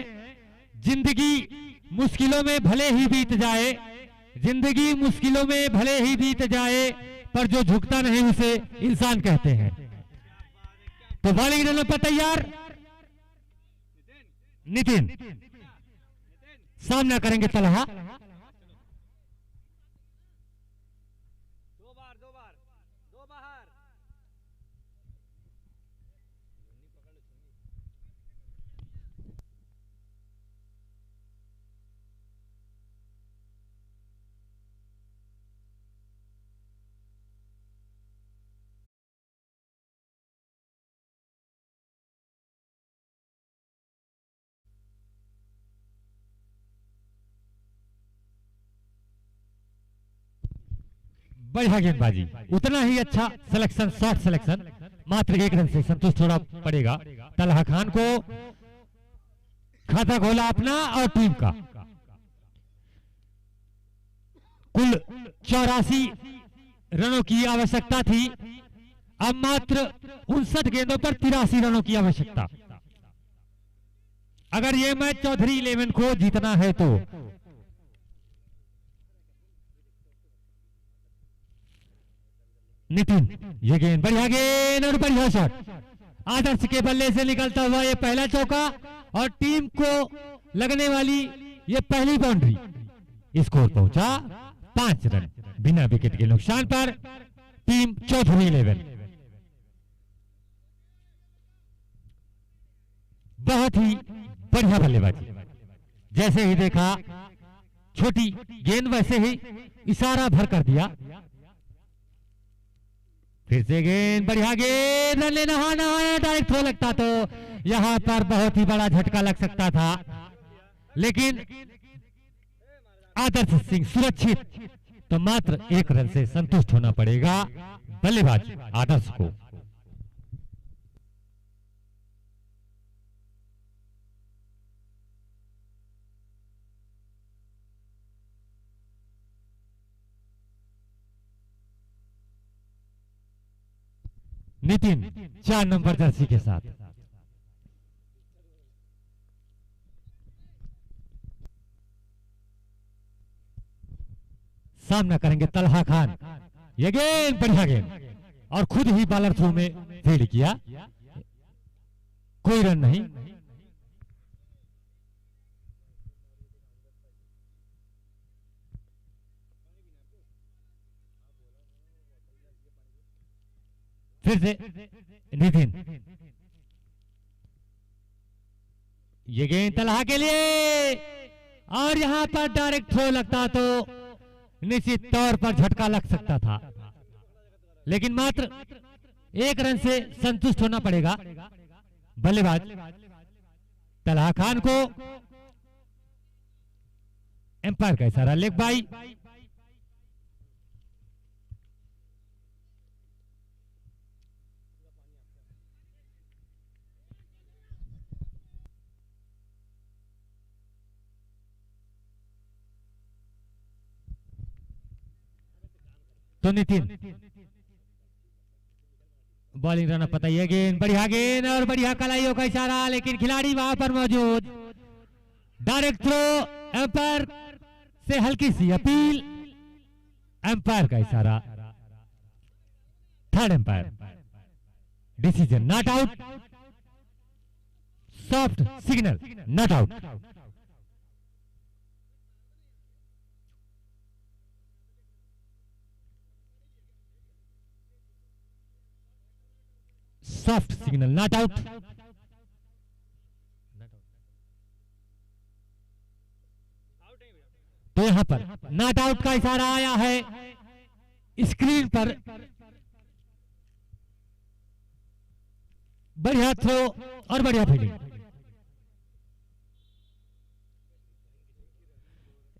जिंदगी मुश्किलों में भले ही बीत जाए, जिंदगी मुश्किलों में भले ही बीत जाए, पर जो झुकता नहीं उसे इंसान कहते हैं। तो बॉलिंग रहने पर तैयार नितिन, सामना करेंगे तलहा। बढ़िया गेंदबाजी, उतना ही अच्छा सिलेक्शन, शॉर्ट सिलेक्शन, मात्र 1 रन से संतुष्ट होना पड़ेगा। तलहा खान को खाता खोला अपना और टीम का। कुल 84 रनों की आवश्यकता थी, अब मात्र 59 गेंदों पर 83 रनों की आवश्यकता। अगर ये मैच चौधरी 11 को जीतना है तो। नितिन, ये गेंद, बढ़िया गेंद और बढ़िया शॉट। आदर्श के बल्ले से निकलता हुआ ये पहला चौका और टीम को लगने वाली ये पहली बाउंड्री। स्कोर पहुंचा 5 रन बिना विकेट के नुकसान पर। टीम चौधरी 11। बहुत ही बढ़िया बल्लेबाजी, जैसे ही देखा छोटी गेंद वैसे ही इशारा भर कर दिया। फिर से गेंद, बढ़िया गेंद, रन लेना है, डायरेक्ट थ्रो लगता तो यहां पर बहुत ही बड़ा झटका लग सकता था, लेकिन आदर्श सिंह सुरक्षित। तो मात्र 1 रन से संतुष्ट होना पड़ेगा बल्लेबाज आदर्श को। नितिन 4 नंबर जर्सी के साथ। सामना करेंगे तलहा खान। ये गेंद, बढ़िया गेंद और खुद ही बॉलर थ्रो में फील्ड किया, कोई रन नहीं। फिर से नितिन, ये गेंद तलहा के लिए और यहां पर डायरेक्ट थ्रो लगता तो निश्चित तौर पर झटका लग सकता था, लेकिन मात्र 1 रन से संतुष्ट होना पड़ेगा बल्लेबाज तलहा खान को। एम्पायर का इशारा, लेग बाई। तो नितिन बॉलिंग रहना पता ही है। गेंद, बढ़िया गेंद और बढ़िया कलाइयों का इशारा, लेकिन खिलाड़ी वहां पर मौजूद। डायरेक्ट थ्रो, एम्पायर से हल्की सी अपील, एम्पायर का इशारा। Third umpire decision not out, soft signal not out. Soft signal not out. तो यहां पर नॉट आउट का इशारा आया है स्क्रीन पर। बढ़िया थ्रो और बढ़िया फील्डिंग।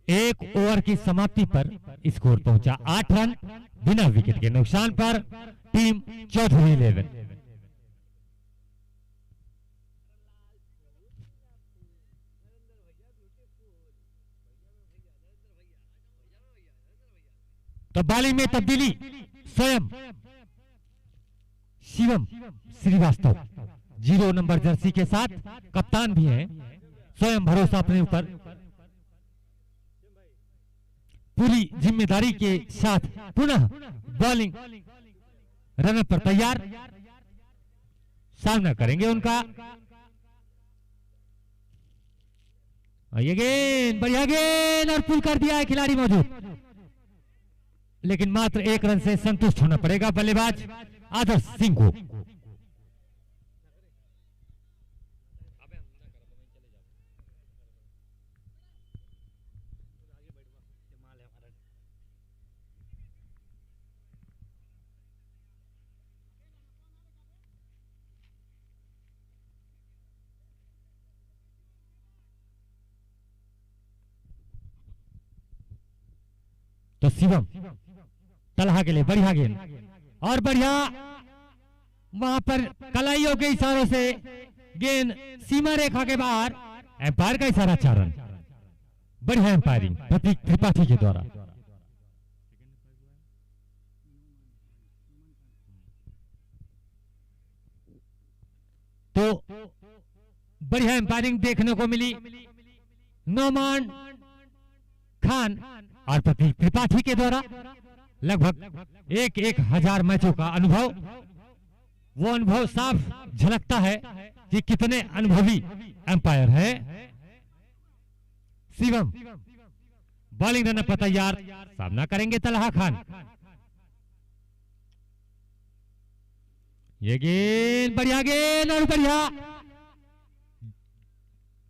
एक ओवर की समाप्ति पर स्कोर पहुंचा 8 रन बिना विकेट के नुकसान पर। टीम चौधरी 11। तो बॉलिंग में तब्दीली स्वयं शिवम श्रीवास्तव 0 नंबर जर्सी के साथ, कप्तान भी हैं, स्वयं भरोसा अपने ऊपर, पूरी जिम्मेदारी के साथ पुनः बॉलिंग रनअप पर तैयार, सामना करेंगे उनका। ये गेंद बढ़िया गेंद और पुल कर दिया है खिलाड़ी मौजूद, लेकिन मात्र 1 रन से संतुष्ट होना पड़ेगा बल्लेबाज आदर्श सिंह को। तो शिवम तलहा के लिए बढ़िया गेंद और बढ़िया, वहां पर कलाइयों के इशारों से गेंद सीमा रेखा के बाहर। एम्पायर का इशारा 4 रन। बढ़िया एम्पायरिंग प्रतीक त्रिपाठी के द्वारा। तो बढ़िया एम्पायरिंग देखने को मिली नौमान खान और प्रतीक त्रिपाठी के द्वारा। लगभग 1,000 मैचों का अनुभव, वो अनुभव साफ झलकता है कि कितने अनुभवी एम्पायर है। शिवम बॉलिंग रन पर तैयार, सामना करेंगे तलहा खान। ये गेंद बढ़िया गेंद और बढ़िया,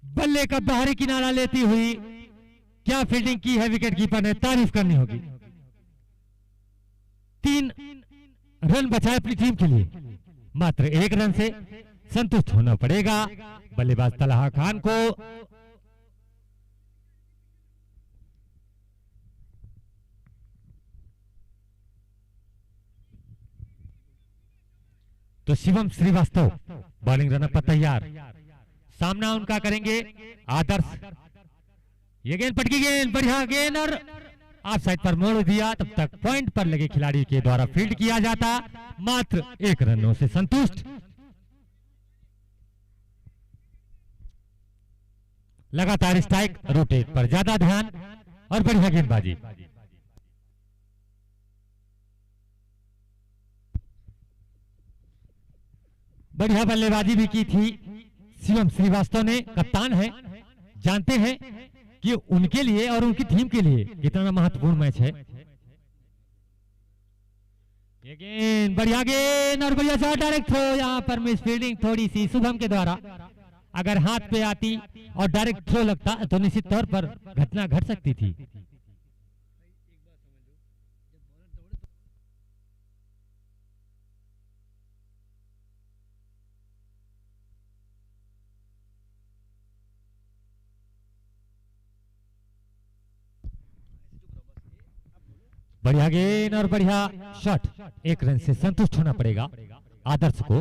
बल्ले का बाहरी किनारा लेती हुई क्या फील्डिंग की है विकेट कीपर ने, तारीफ करनी होगी। 3 रन बचाए अपनी टीम के लिए, मात्र 1 रन से संतुष्ट होना पड़ेगा बल्लेबाज तलहा खान को। तो शिवम श्रीवास्तव बॉलिंग रन पर तैयार, सामना उनका करेंगे आदर्श। ये गेंद पटकी गेंद, बढ़िया गेंद और ऑफ साइड पर मोड़ दिया। तब तक पॉइंट पर लगे खिलाड़ी के द्वारा फील्ड किया जाता, मात्र 1 रनों से संतुष्ट। लगातार स्ट्राइक, रोटेट पर ज्यादा ध्यान और बढ़िया गेंदबाजी। बढ़िया बल्लेबाजी भी की थी शिवम श्रीवास्तव ने, कप्तान है, जानते हैं कि उनके लिए और उनकी टीम के लिए कितना महत्वपूर्ण मैच है। ये गेंद बढ़िया गेंद और बढ़िया शॉट, डायरेक्ट थ्रो। यहाँ पर मिस फील्डिंग थोड़ी सी शुभम के द्वारा, अगर हाथ पे आती और डायरेक्ट थ्रो लगता तो निश्चित तौर पर घटना घट सकती थी। बढ़िया गेंद और बढ़िया शॉट, 1 रन से संतुष्ट होना पड़ेगा आदर्श को।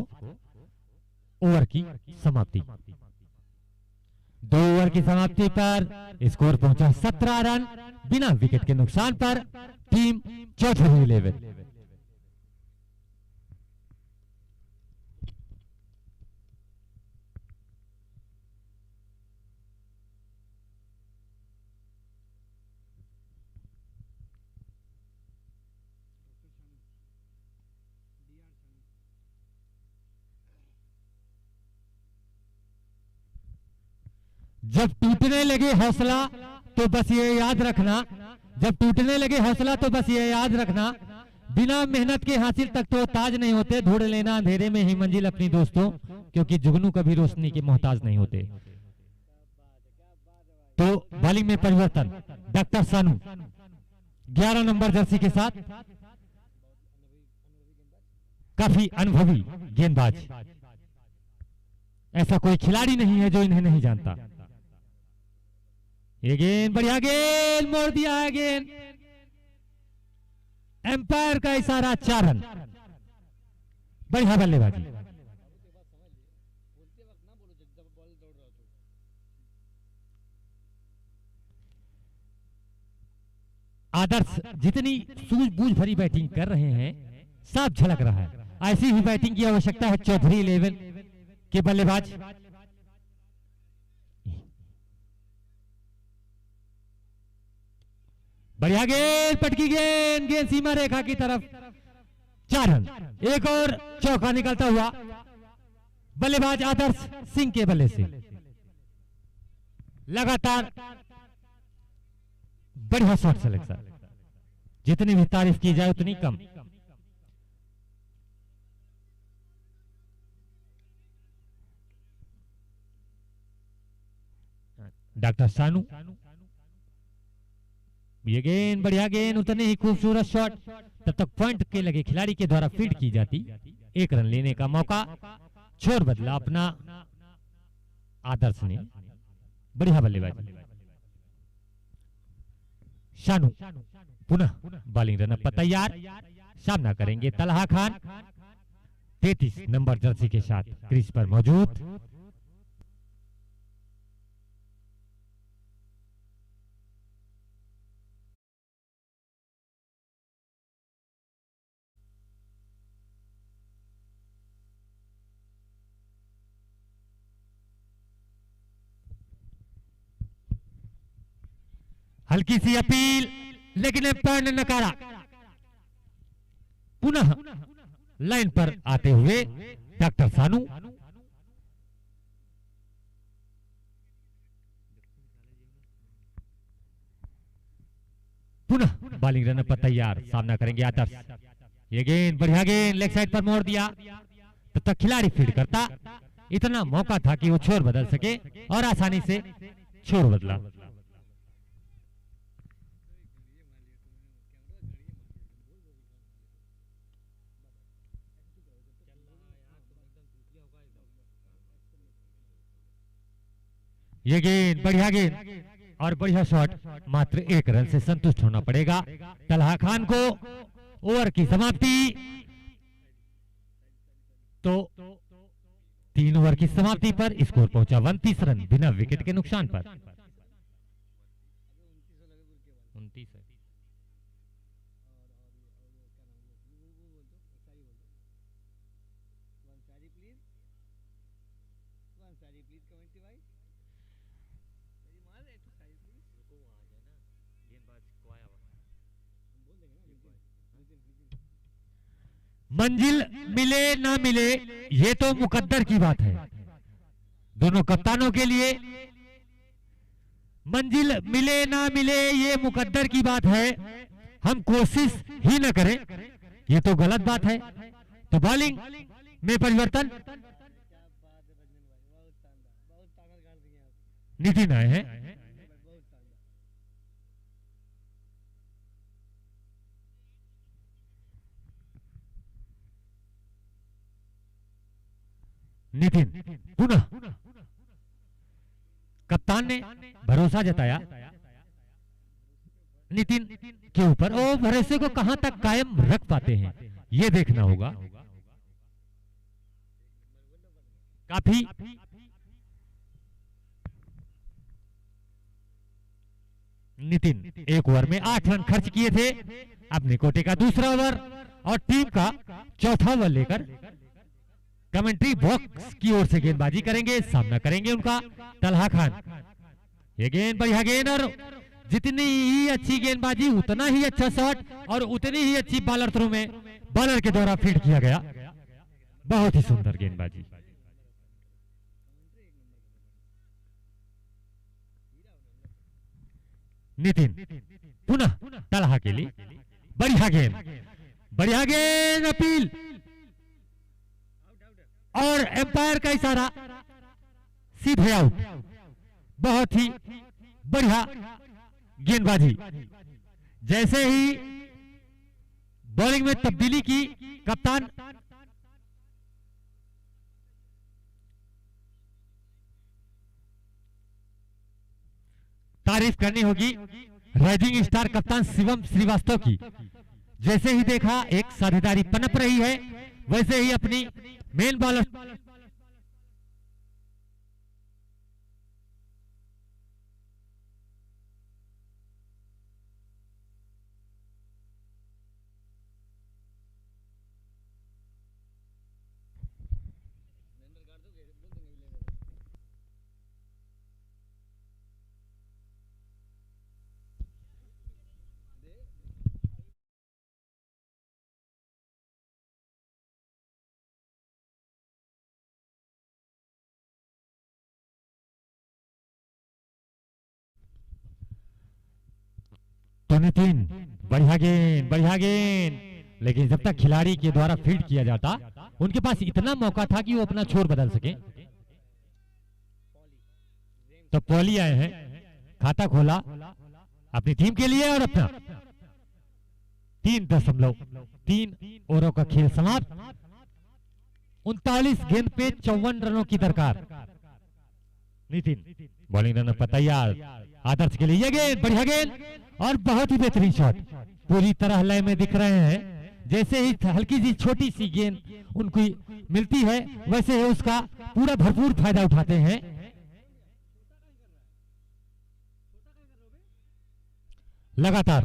ओवर की समाप्ति, 2 ओवर की समाप्ति पर स्कोर पहुंचा 17 रन बिना विकेट के नुकसान पर। टीम चौधरी 11। जब टूटने लगे हौसला तो बस ये याद रखना, जब टूटने लगे हौसला तो बस ये याद रखना, बिना मेहनत के हासिल तक तो ताज नहीं होते, ढूंढ लेना अंधेरे में ही मंजिल अपनी दोस्तों, क्योंकि जुगनू कभी रोशनी के मोहताज नहीं होते। तो बॉलिंग में परिवर्तन, डॉक्टर सानू 11 नंबर जर्सी के साथ, काफी अनुभवी गेंदबाज, ऐसा कोई खिलाड़ी नहीं है जो इन्हें नहीं जानता। ये गेंद, बढ़िया गेंद, मोड़ दिया है गेंद, एम्पायर का इशारा, 4 रन, बढ़िया बल्लेबाजी। आदर्श जितनी सूझबूझ भरी बैटिंग कर रहे हैं, साफ झलक रहा है, ऐसी ही बैटिंग की आवश्यकता है चौधरी 11 के बल्लेबाज। बढ़िया गेंद, पटकी गेंद, गेंद सीमा रेखा की तरफ, 4 रन, एक और चौका निकलता हुआ बल्लेबाज आदर्श सिंह के बल्ले से। लगातार बढ़िया शॉट सिलेक्शन, जितनी भी तारीफ की जाए उतनी कम। डॉक्टर सानू, ये गेंद, बढ़िया गेंद, उतने ही खूबसूरत शॉट, तब तक पॉइंट के लगे खिलाड़ी के द्वारा फीड की जाती, 1 रन लेने का मौका, छोर बदला अपना आदर्श ने, बढ़िया बल्लेबाजी। शानू पुनः बॉलिंग रनअप पर तैयार, सामना करेंगे तलहा खान 33 नंबर जर्सी के साथ क्रीज पर मौजूद। हल्की सी अपील, लेकिन एम्पायर ने नकारा। पुनः लाइन पर आते हुए डॉक्टर सानू, पुनः बॉलिंग रन पर तैयार, सामना करेंगे आदर्श। ये गेंद, बढ़िया गेंद, लेग साइड पर मोड़ दिया, तब तक खिलाड़ी फीड करता, इतना मौका था कि वो छोर बदल सके और आसानी से छोर बदला। ये गेंद, बढ़िया गेंद और बढ़िया शॉट, मात्र 1 रन से संतुष्ट होना पड़ेगा तलहा खान को। ओवर की समाप्ति, तो 3 ओवर की समाप्ति पर स्कोर पहुंचा 29 रन बिना विकेट के नुकसान पर। 29 है। मंजिल मिले ना मिले ये तो मुकद्दर की बात है, दोनों कप्तानों के लिए मंजिल मिले ना मिले ये मुकद्दर की बात है, हम कोशिश ही न करें ये तो गलत बात है। तो बॉलिंग में परिवर्तन, नितिन आए हैं। नितिन पुनः, कप्तान ने भरोसा जताया नितिन के ऊपर, और भरोसे को कहां तक कायम रख पाते हैं ये देखना होगा। काफी नितिन 1 ओवर में 8 रन खर्च किए थे, अपने कोटे का दूसरा ओवर और टीम का चौथा ओवर लेकर कमेंट्री बॉक्स की ओर से गेंदबाजी करेंगे, सामना करेंगे उनका तलहा खान। ये गेंद, बढ़िया गेंद और जितनी ही अच्छी गेंदबाजी उतना ही अच्छा शॉट और उतनी ही अच्छी बॉलर थ्रो में बॉलर के द्वारा फीड किया गया, बहुत ही सुंदर गेंदबाजी। नितिन पुनः तलहा के लिए, बढ़िया गेंद अपील और एम्पायर का इशारा, सीधे आउट। बहुत ही बढ़िया गेंदबाजी। जैसे ही बॉलिंग में तब्दीली की कप्तान तारीफ करनी होगी राइजिंग स्टार कप्तान शिवम श्रीवास्तव की। जैसे ही देखा एक साझेदारी पनप रही है, वैसे ही अपनी मेन बॉलर तो नितिन बढ़िया गेंद, लेकिन जब तक खिलाड़ी के द्वारा फील्ड किया जाता, उनके पास इतना मौका था कि वो अपना छोर बदल सके। तो पॉली आए हैं, खाता खोला अपनी टीम के लिए और अपना 3.3 ओवरों का खेल समाप्त। 39 गेंद पे 54 रनों की दरकार। नितिन बॉलिंग रनर पर तैयार, आदर्श के लिए ये गेंद, बढ़िया गेंद और बहुत ही बेहतरीन शॉट। पूरी तरह लय में दिख रहे हैं। जैसे ही हल्की सी छोटी सी गेंद उनको मिलती है, वैसे ही उसका पूरा भरपूर फायदा उठाते हैं। लगातार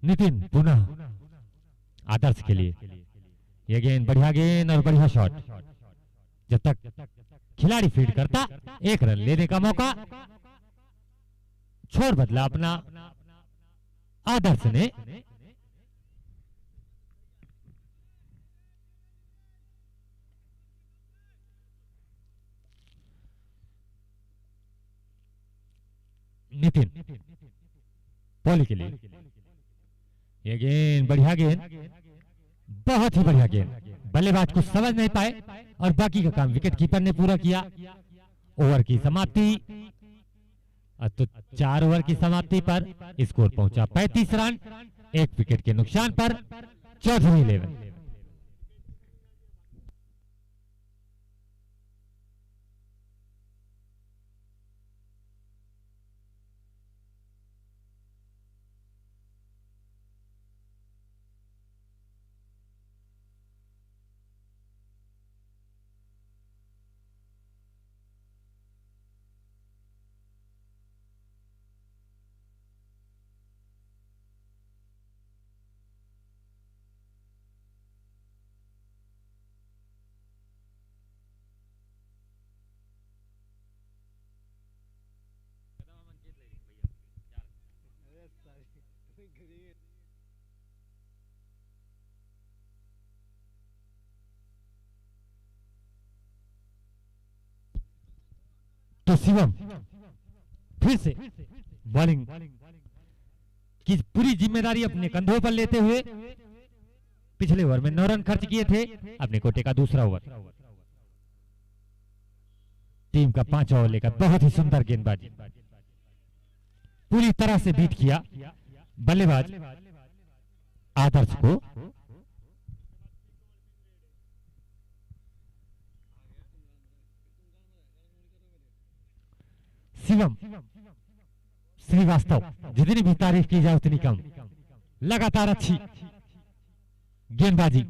नितिन पुनः आदर्श के लिए ये गेंद, बढ़िया गेंद और बढ़िया शॉट। जब तक खिलाड़ी फील्ड करता, 1 रन लेने का मौका। छोर बदला अपना आदर्श ने। नितिन पॉली के लिए ये गेंद, बढ़िया गेंद, बहुत ही बढ़िया गेंद। बल्लेबाज कुछ समझ नहीं पाए और बाकी का काम विकेट कीपर ने पूरा किया। ओवर की समाप्ति, तो 4 ओवर की समाप्ति पर स्कोर पहुंचा 35 रन। 1 विकेट के नुकसान पर चौधरी 11। तो शिवम फिर से बॉलिंग की पूरी जिम्मेदारी अपने कंधों पर लेते हुए पिछले ओवर में 9 रन खर्च किए थे। अपने कोटे का दूसरा ओवर, टीम का 5 ओवर लेकर बहुत ही सुंदर गेंदबाजी, पूरी तरह से बीट किया बल्लेबाज आदर्श को। शिवम श्रीवास्तव, जितनी भी तारीफ की जाए उतनी कम। लगातार अच्छी गेंदबाजी।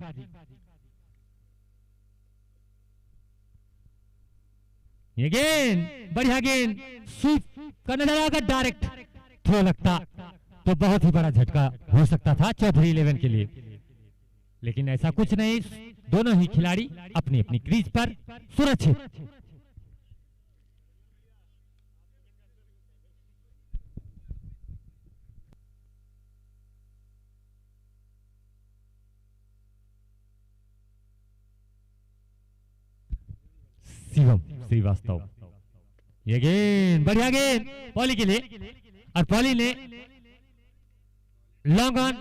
ये गेंद, बढ़िया गेंद, स्वीप का नजर आकर डायरेक्ट थ्रो लगता तो बहुत ही बड़ा झटका हो सकता था चौधरी 11 के लिए, लेकिन ऐसा कुछ नहीं। दोनों ही खिलाड़ी अपनी अपनी क्रीज पर सुरक्षित। शिवम श्रीवास्तव। ये गेंद बढ़िया गेंद पॉली के लिए, और पॉली ने लॉन्ग ऑन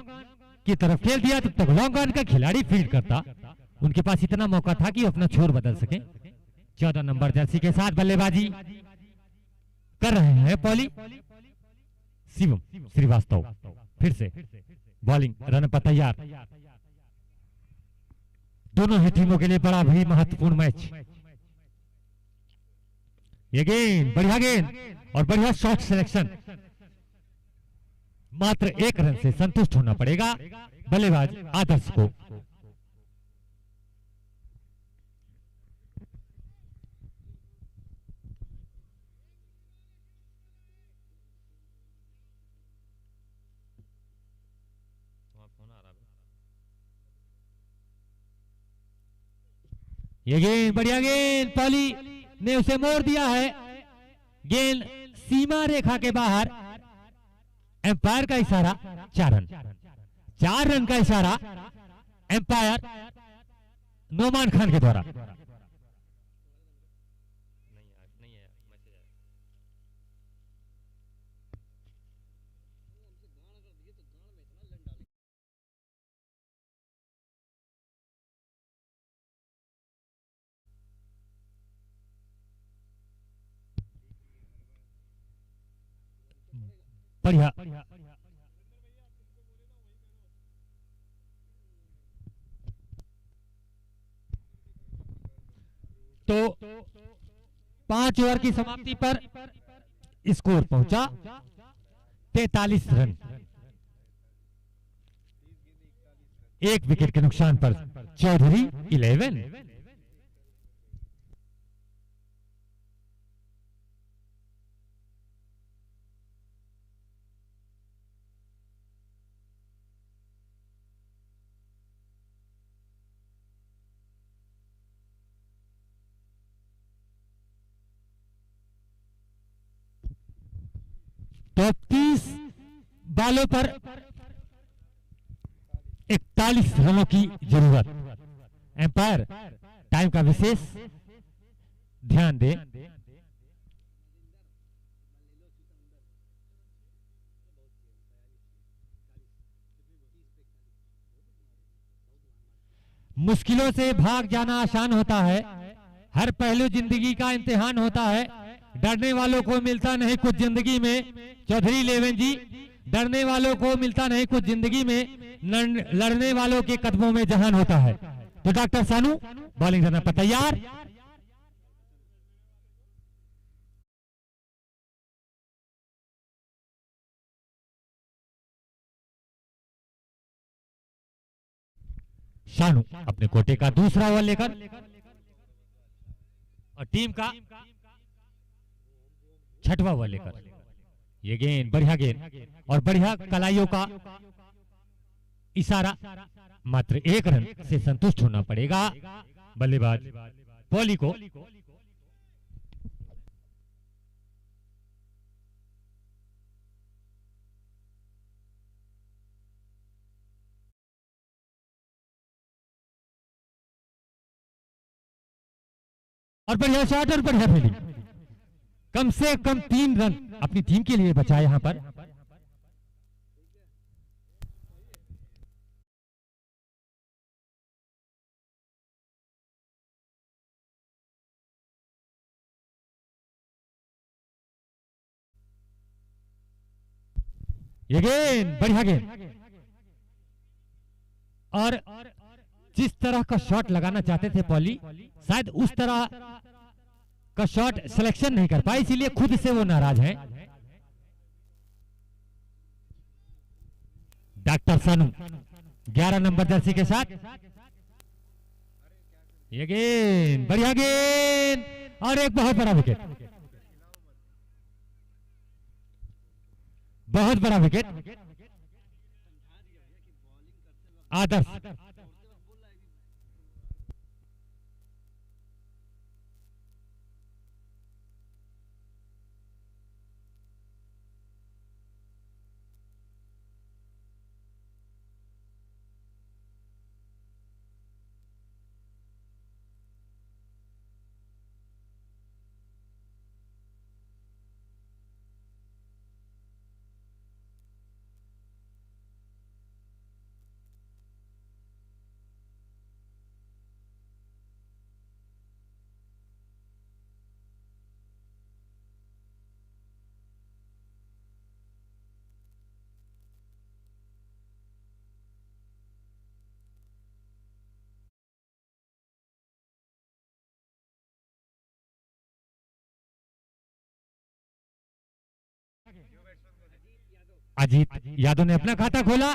की तरफ खेल दिया। तब तक लॉन्ग ऑन का खिलाड़ी फील्ड करता, उनके पास इतना मौका था कि अपना छोर बदल सके। 14 नंबर जर्सी के साथ बल्लेबाजी कर रहे हैं पॉली शिवम श्रीवास्तव। फिर से बॉलिंग रन पर तैयार। दोनों ही टीमों के लिए बड़ा भी महत्वपूर्ण मैच। ये गेंद बढ़िया गेंद और बढ़िया शॉट सिलेक्शन। मात्र 1 रन से संतुष्ट होना पड़ेगा बल्लेबाज आदर्श को। ये गेंद बढ़िया गेंद पॉली ने उसे मोड़ दिया है। गेंद सीमा रेखा के बाहर। एम्पायर का इशारा 4 रन। 4 रन का इशारा एम्पायर नोमान खान के द्वारा। बढ़िया तो 5 ओवर की समाप्ति पर स्कोर पहुंचा 43 रन। 1 विकेट के नुकसान पर चौधरी 11। तो 30 बालों पर 41 रनों की जरूरत। एम्पायर टाइम का विशेष ध्यान दे। मुश्किलों से भाग जाना आसान होता है। हर पहलू जिंदगी का इम्तिहान होता है। डरने वालों को मिलता नहीं कुछ जिंदगी में। चौधरी 11 जी, डरने वालों को मिलता नहीं कुछ जिंदगी में, लड़ने वालों के कदमों में जहान होता है। तो डॉक्टर सानू बॉलिंग करने पर तैयार। शानू अपने कोटे का दूसरा ओवर लेकर और टीम का 6वां ओवर लेकर। ये गेंद बढ़िया गेंद और बढ़िया कलाइयों का इशारा। मात्र 1 रन से संतुष्ट होना पड़ेगा बल्लेबाज पॉली को। और बढ़िया शॉट और बढ़िया फील्डिंग। कम से कम 3 रन अपनी टीम के लिए बचाए यहां पर। ये गेंद बढ़िया गेंद और जिस तरह का शॉट लगाना चाहते थे पॉली, शायद उस तरह का शॉट सिलेक्शन नहीं कर पाए, इसीलिए खुद से वो नाराज हैं। डॉक्टर सानू 11 नंबर जर्सी के साथ। ये गेंद बढ़िया गेंद और एक बहुत बड़ा विकेट। बहुत बड़ा विकेट आदर्श। अजीत यादव ने अपना खाता खोला।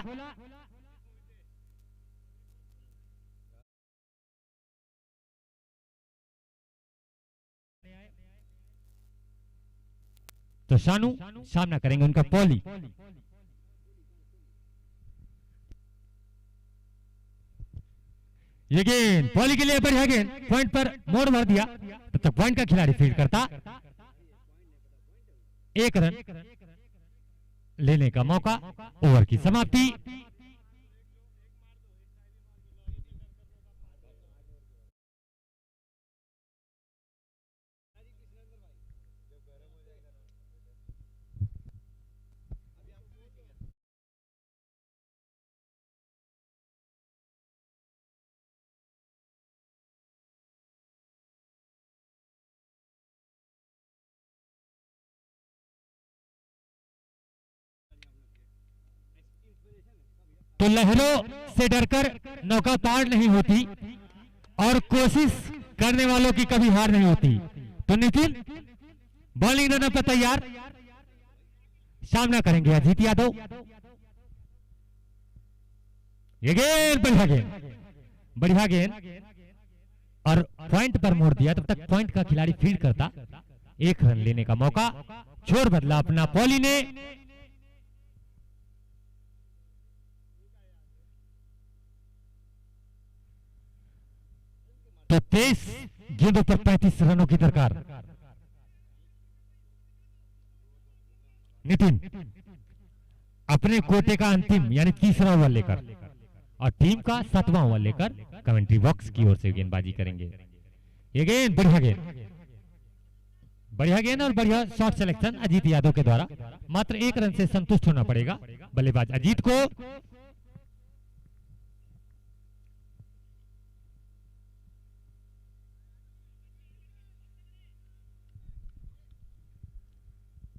तो शानू सामना करेंगे उनका पॉली। ये गेंद पॉली के लिए बढ़िया गेंद, पॉइंट पर मोड़ मार दिया। तब तक पॉइंट का खिलाड़ी फील्ड करता, 1 रन लेने का मौका। ओवर की समाप्ति। तो लहरों से डरकर नौका पार नहीं होती और कोशिश करने वालों की कभी हार नहीं होती। तो नितिन बॉलिंग रनर पर तैयार, सामना करेंगे अजीत यादव। ये गेंद बढ़िया गेंद, बढ़िया गेंद और पॉइंट पर मोड़ दिया। तब तक पॉइंट का खिलाड़ी फील्ड करता, 1 रन लेने का मौका। छोर बदला अपना पॉली ने। तो 23 गेंदों पर 35 रनों की दरकार। नितिन अपने कोटे का अंतिम यानी तीसरा ओवर लेकर और टीम का 7वां ओवर लेकर कमेंट्री बॉक्स की ओर से गेंदबाजी करेंगे। ये गेंद बढ़िया गेंद, बढ़िया गेंद और बढ़िया शॉट सिलेक्शन अजीत यादव के द्वारा। मात्र 1 रन से संतुष्ट होना पड़ेगा बल्लेबाज अजीत को।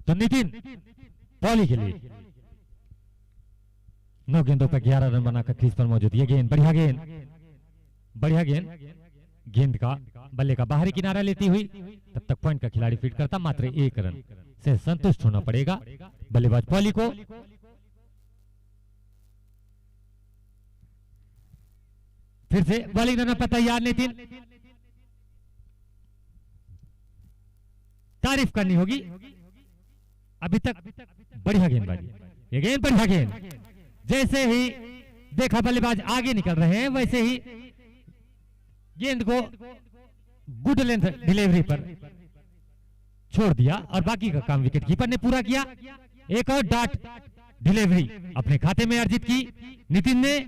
तो नितिन पॉली के लिए 9 गेंदों पर 11 रन बनाकर क्रीज पर मौजूद। ये गेंद बढ़िया गेंद, बढ़िया गेंद, गेंद का बल्ले का बाहरी किनारा लेती हुई। तब तक पॉइंट का खिलाड़ी फील्ड करता, मात्र 1 रन से संतुष्ट होना पड़ेगा बल्लेबाज पॉली को। फिर से बॉलिंग रनर पर तैयार नितिन। तारीफ करनी होगी अभी तक, बढ़िया गेंदबाजी। ये गेंद बढ़िया गेंद, जैसे ही देखा बल्लेबाज आगे निकल रहे हैं वैसे ही गेंद को गुड लेंथ डिलीवरी पर छोड़ दिया और बाकी का काम विकेट कीपर ने पूरा किया। एक और डॉट डिलीवरी अपने खाते में अर्जित की नितिन ने।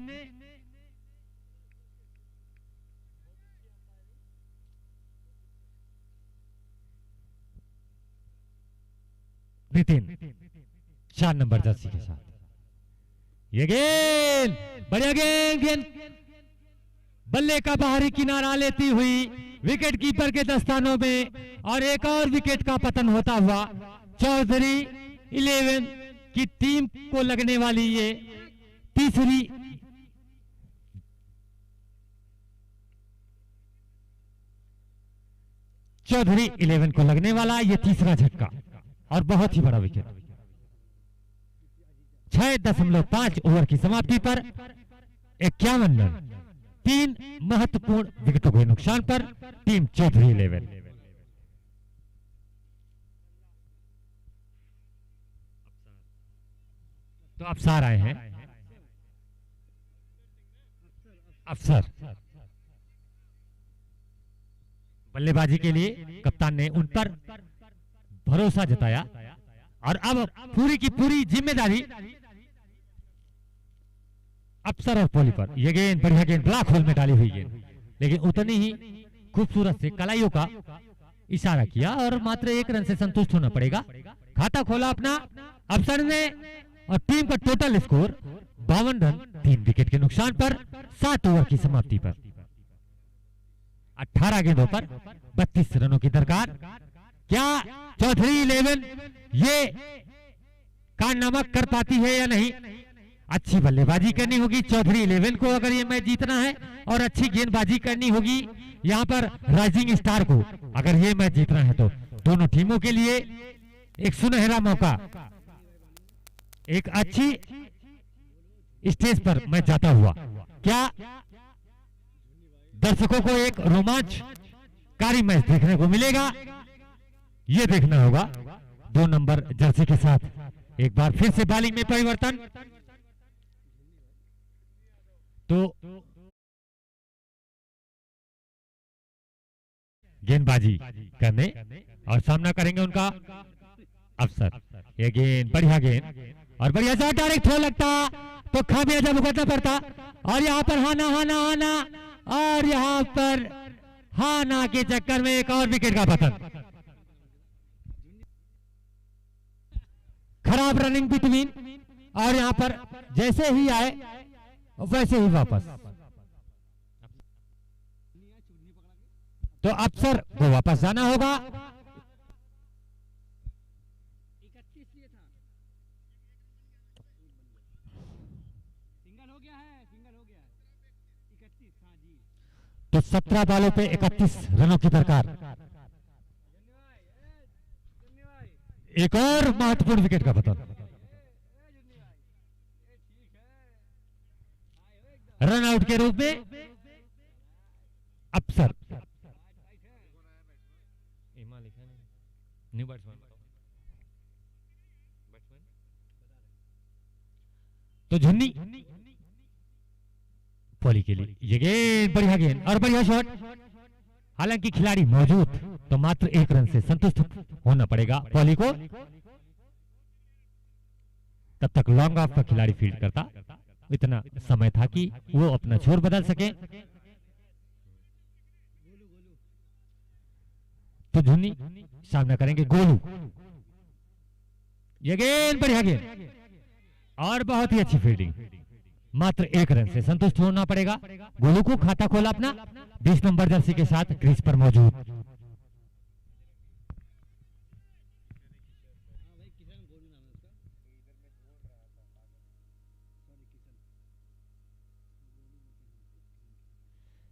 नितिन 4 नंबर जर्सी के साथ। ये गेंद बढ़िया गेंद, गेंद बल्ले का बाहरी किनारा लेती हुई विकेट कीपर के दस्तानों में और एक और विकेट का पतन होता हुआ चौधरी 11 की टीम को लगने वाली ये तीसरी चौधरी 11 को लगने वाला ये तीसरा झटका और बहुत ही बड़ा विकेट। 6.5 ओवर की समाप्ति पर 51 रन, 3 महत्वपूर्ण विकेटों के नुकसान पर टीम चौधरी 11। तो अफसर आए हैं, अफसर बल्लेबाजी के लिए कप्तान ने उन पर भरोसा जताया और अब पूरी की पूरी जिम्मेदारी अफसर और पॉली पर। यह गेंद बढ़िया गेंद, ब्लैक होल में डाली हुई गेंद, लेकिन उतनी ही खूबसूरत से कलाइयों का इशारा किया और मात्र 1 रन से संतुष्ट होना पड़ेगा। खाता खोला अपना अफसर ने और टीम का टोटल स्कोर 52 रन 3 विकेट के नुकसान पर 7 ओवर की समाप्ति पर 18 गेंदों पर 32 रनों की दरकार। क्या चौधरी 11 ये कारनामा कर पाती है या नहीं? अच्छी बल्लेबाजी करनी होगी चौधरी 11 को अगर ये मैच जीतना है और अच्छी गेंदबाजी करनी होगी यहाँ पर राइजिंग स्टार को अगर ये मैच जीतना है। तो दोनों टीमों के लिए एक सुनहरा मौका। एक अच्छी स्टेज पर मैच जाता हुआ क्या दर्शकों को एक रोमांचकारी मैच देखने को मिलेगा, ये देखना होगा। 2 नंबर जर्सी के साथ एक बार फिर से बॉलिंग में परिवर्तन, तो गेंदबाजी करने और सामना करेंगे उनका अफसर। ये गेंद, बढ़िया गेंद और बढ़िया शॉट, डायरेक्ट थ्रो लगता तो खामियाजा भुगतना पड़ता। और यहाँ पर हाना हाना हाना, और यहाँ पर हाना के चक्कर में एक और विकेट का पतन। खराब रनिंग बिटवीन, और यहाँ पर जैसे ही आए वैसे ही वापस, तो अफसर को वापस जाना होगा। तो 17 बॉलों पे 31 रनों की दरकार। एक और महत्वपूर्ण विकेट का पतन। रन आउट के रूप में अफसर। न्यू बैट्समैन तो झुन्नी पॉली के लिए ये गेंद, बढ़िया गेंद और बढ़िया शॉट। हालांकि खिलाड़ी मौजूद तो मात्र 1 रन से संतुष्ट होना पड़ेगा पॉली को। तब तक लॉन्ग ऑफ का खिलाड़ी फील्ड करता, इतना समय था कि वो अपना छोर बदल सके। तो झुन्नी सामना करेंगे गोलू। ये गेंद, बढ़िया गेंद और बहुत ही अच्छी फील्डिंग। मात्र 1 रन से संतुष्ट होना पड़ेगा गोलू को। खाता खोला अपना 20 नंबर जर्सी के साथ क्रीज पर मौजूद।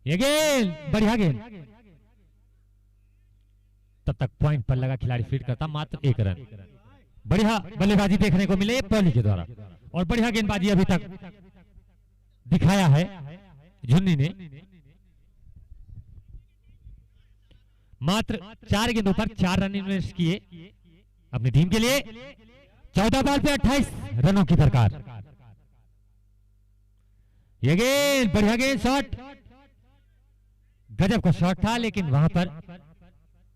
ये गेंद, बढ़िया गेंद। तब तक पॉइंट पर लगा खिलाड़ी फील्ड करता, मात्र 1 रन। बढ़िया बल्लेबाजी देखने को मिले पॉली के द्वारा, और बढ़िया गेंदबाजी अभी तक दिखाया है झुन्नी ने। मात्र 4 गेंदों पर 4 रन इन्वेस्ट किए अपनी टीम के लिए। 14 बॉल पे 28 रनों की दरकार। ये गेंद, बढ़िया गेंद, शॉट, गजब का शॉट था, लेकिन वहां पर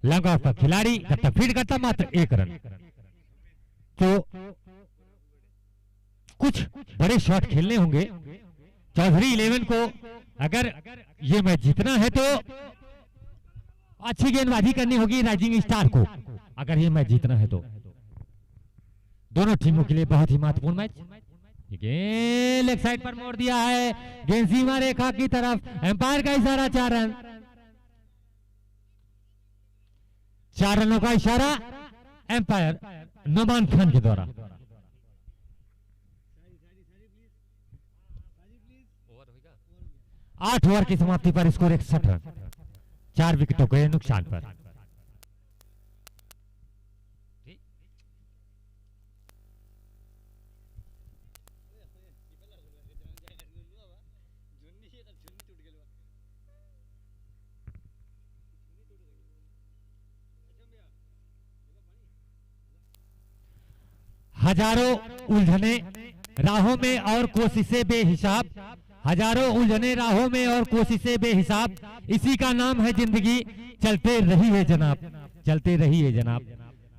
लॉन्ग ऑफ का खिलाड़ी जब तक फील्ड करता मात्र 1 रन। तो कुछ बड़े शॉट खेलने होंगे चौधरी 11 को। अगर ये मैच जीतना है तो अच्छी गेंदबाजी करनी होगी राइजिंग स्टार को, अगर ये मैच जीतना है तो। दोनों टीमों के लिए बहुत ही महत्वपूर्ण मैच। गेंद लेग साइड पर मोड़ दिया है, गेंद सीमा रेखा की तरफ, एम्पायर का इशारा, 4 रन। 4 रनों का इशारा एम्पायर नोमान खान के द्वारा। 8 ओवर की समाप्ति पर स्कोर 61 रन, 4 विकेटों के नुकसान पर। हजारों उलझने राहों में और कोशिशें बेहिसाब, हजारों उलझने राहों में और कोशिशें बेहिसाब, इसी का नाम है जिंदगी, चलते रही है जनाब, चलते रही है जनाब।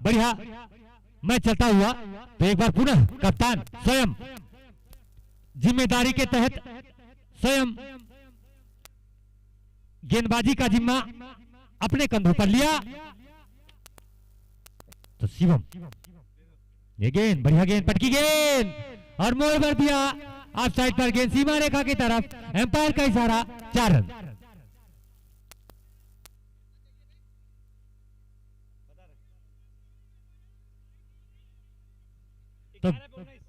बढ़िया मैच चलता हुआ, तो एक बार पुनः कप्तान स्वयं जिम्मेदारी के तहत स्वयं गेंदबाजी का जिम्मा अपने कंधों पर लिया। तो शिवम, ये गेंद, बढ़िया गेंद, पटकी गेंद और मोड़ भर दिया ऑफ साइड पर। गेंद सीमा रेखा की तरफ, एम्पायर का इशारा, 4 रन।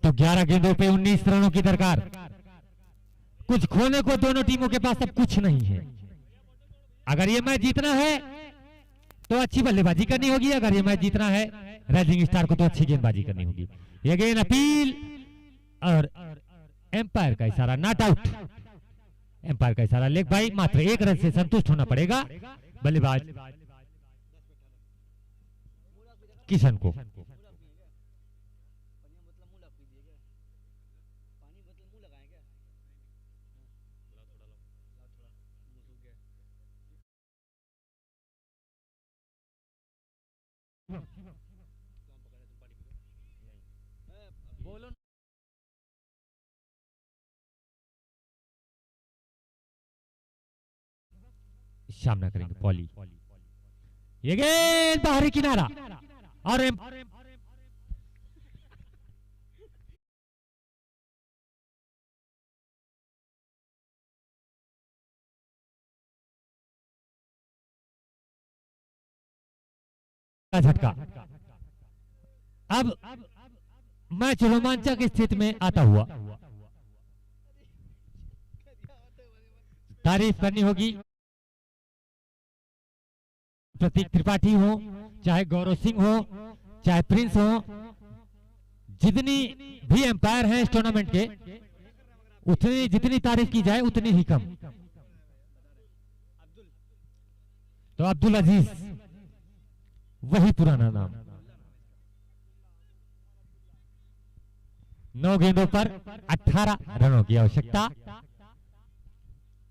तो 11 गेंदों पे 19 रनों की दरकार। कुछ खोने को दोनों टीमों के पास अब कुछ नहीं है। अगर ये मैच जीतना है तो अच्छी बल्लेबाजी करनी होगी, अगर ये मैच जीतना है राइजिंग स्टार को तो अच्छी गेंदबाजी करनी होगी। ये गेंद अपील और एम्पायर का इशारा नॉट आउट। एम्पायर का इशारा लेग बाई, मात्र 1 रन से संतुष्ट होना पड़ेगा बल्लेबाज किशन को। सामना करेंगे पॉली। ये गेंद बाहरी किनारा और झटका। अब मैच रोमांचक स्थिति में आता हुआ। तारीफ करनी होगी प्रतीक त्रिपाठी हो, चाहे गौरव सिंह हो, चाहे प्रिंस हो, जितनी भी एम्पायर हैं इस टूर्नामेंट के, उतनी जितनी तारीफ की जाए उतनी ही कम। तो अब्दुल अजीज वही पुराना नाम। 9 गेंदों पर 18 रनों की आवश्यकता।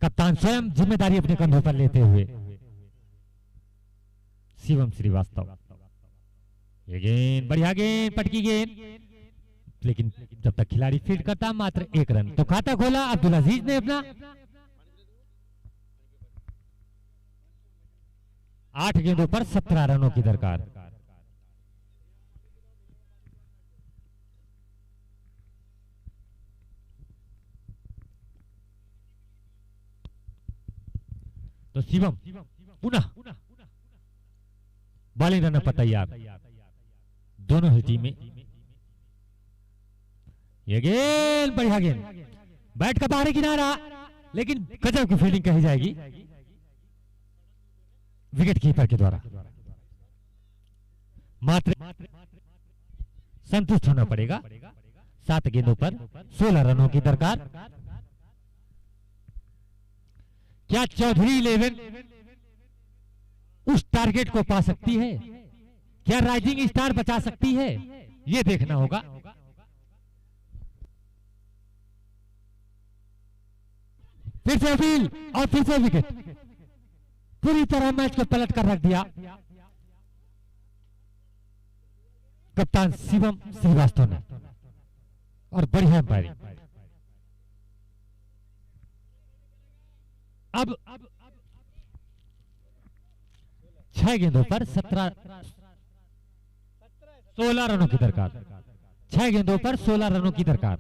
कप्तान स्वयं जिम्मेदारी अपने कंधों पर लेते हुए शिवम श्रीवास्तव। ये गेंद बढ़िया गेंद, पटकी गेंद, लेकिन जब तक खिलाड़ी फील्ड करता मात्र 1 रन। तो खाता खोला अब्दुल अजीज ने अपना। 8 गेंदों पर 17 रनों की दरकार। तो शिवम पुनः बॉलिंग रन पर तैयार दोनों ही टीमें। ये गेंद बढ़िया गेंद, बैट का बाहरी किनारा, लेकिन गजब की फील्डिंग कही जाएगी विकेट कीपर के द्वारा। मात्र संतुष्ट होना पड़ेगा। 7 गेंदों पर 16 रनों की दरकार। क्या चौधरी 11 उस टारगेट को पा सकती है? क्या राइजिंग स्टार बचा सकती है? यह देखना होगा। फिर से अपील और फिर से विकेट। पूरी तरह मैच को पलट कर रख दिया कप्तान शिवम श्रीवास्तव ने, और बढ़िया एम्पायरिंग। अब 6 गेंदों पर 16 रनों की दरकार। 6 गेंदों पर 16 रनों की दरकार।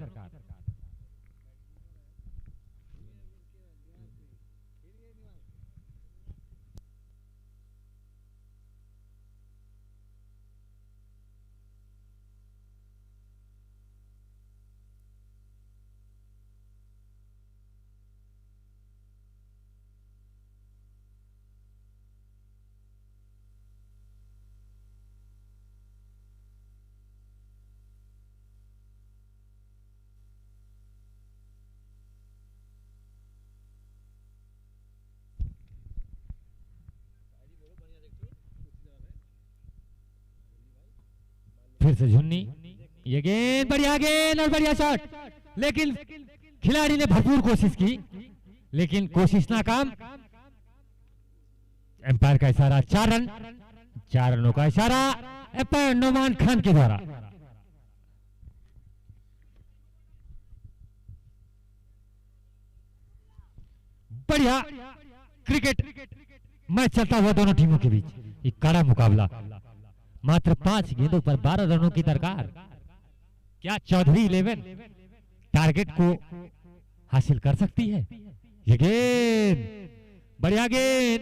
फिर से झुन्नी। ये गेंद बढ़िया गेंद और बढ़िया शॉट, लेकिन खिलाड़ी ने भरपूर कोशिश की, लेकिन कोशिश नाकाम। एम्पायर का इशारा 4 रन। 4 रनों का इशारा एम्पायर नोमान खान के द्वारा। बढ़िया क्रिकेट मैच चलता हुआ दोनों टीमों के बीच। एक कड़ा मुकाबला। मात्र 5 गेंदों पर 12 रनों की दरकार। क्या चौधरी 11 टारगेट को हासिल कर सकती है? ये गेंद बढ़िया गेंद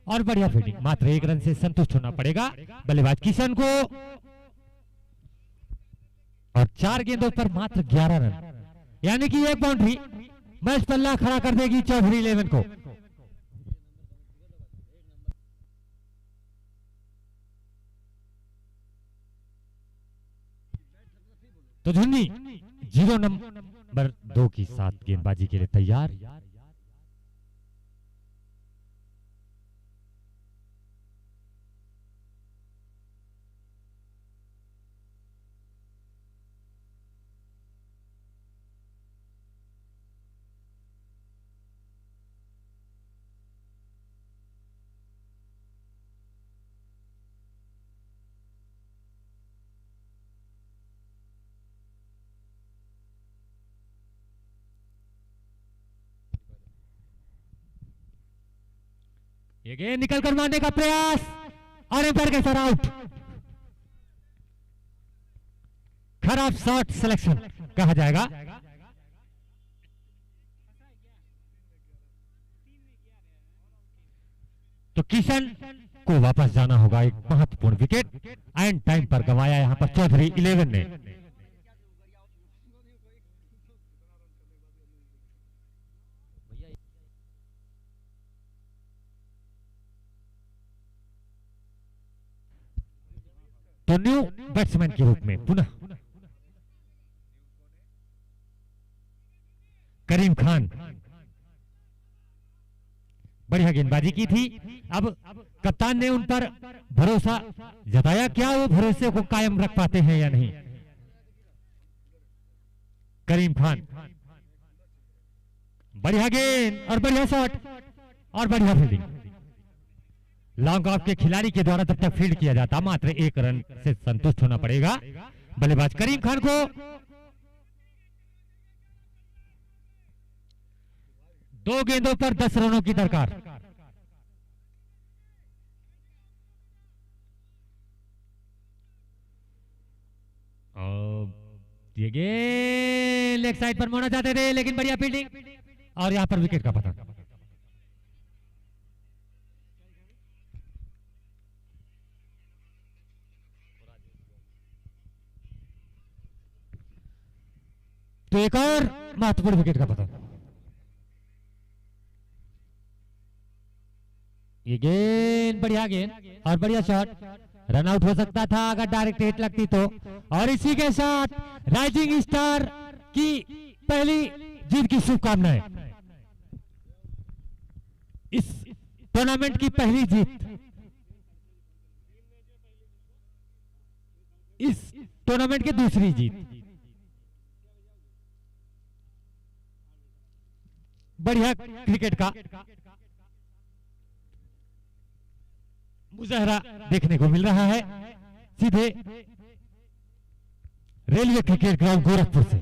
और बढ़िया फील्डिंग। मात्र 1 रन से संतुष्ट होना पड़ेगा बल्लेबाज किशन को, और 4 गेंदों पर मात्र 11 रन, यानी कि 1 बाउंड्री मैच पल्ला खड़ा कर देगी चौधरी 11 को। तो झुन्नी 0 नंबर 2 की साथ गेंदबाजी के लिए तैयार। ये गेंद निकल कर मारने का प्रयास और एम्पायर के सर आउट। खराब शॉट सिलेक्शन कहा जाएगा। तो किशन को वापस जाना होगा। एक महत्वपूर्ण विकेट एंड टाइम पर गंवाया यहां पर चौधरी 11 ने। तो न्यू बैट्समैन के रूप में पुनः करीम खान। बढ़िया गेंदबाजी की थी। अब कप्तान ने उन पर भरोसा जताया, क्या वो भरोसे को कायम रख पाते हैं या नहीं। करीम खान, बढ़िया गेंद और बढ़िया शॉट और बढ़िया फील्डिंग। लॉन्ग ऑफ के खिलाड़ी के द्वारा तब तक फील्ड किया जाता, मात्र 1 रन से संतुष्ट होना पड़ेगा बल्लेबाज करीम खान को। 2 गेंदों पर 10 रनों की दरकार। ये गेंद लेग साइड पर मोड़ना चाहते थे, लेकिन बढ़िया फील्डिंग और यहां पर विकेट का पतन। तो एक और महत्वपूर्ण विकेट का पतन। ये गेंद बढ़िया गेंद और बढ़िया शॉट, रन आउट हो सकता था अगर डायरेक्ट हिट लगती तो। और इसी के साथ राइजिंग स्टार की पहली जीत की शुभकामनाएं। इस टूर्नामेंट की पहली जीत, इस टूर्नामेंट की दूसरी जीत। बढ़िया क्रिकेट का मुजाहरा देखने को मिल रहा है सीधे रेलवे क्रिकेट ग्राउंड गोरखपुर से।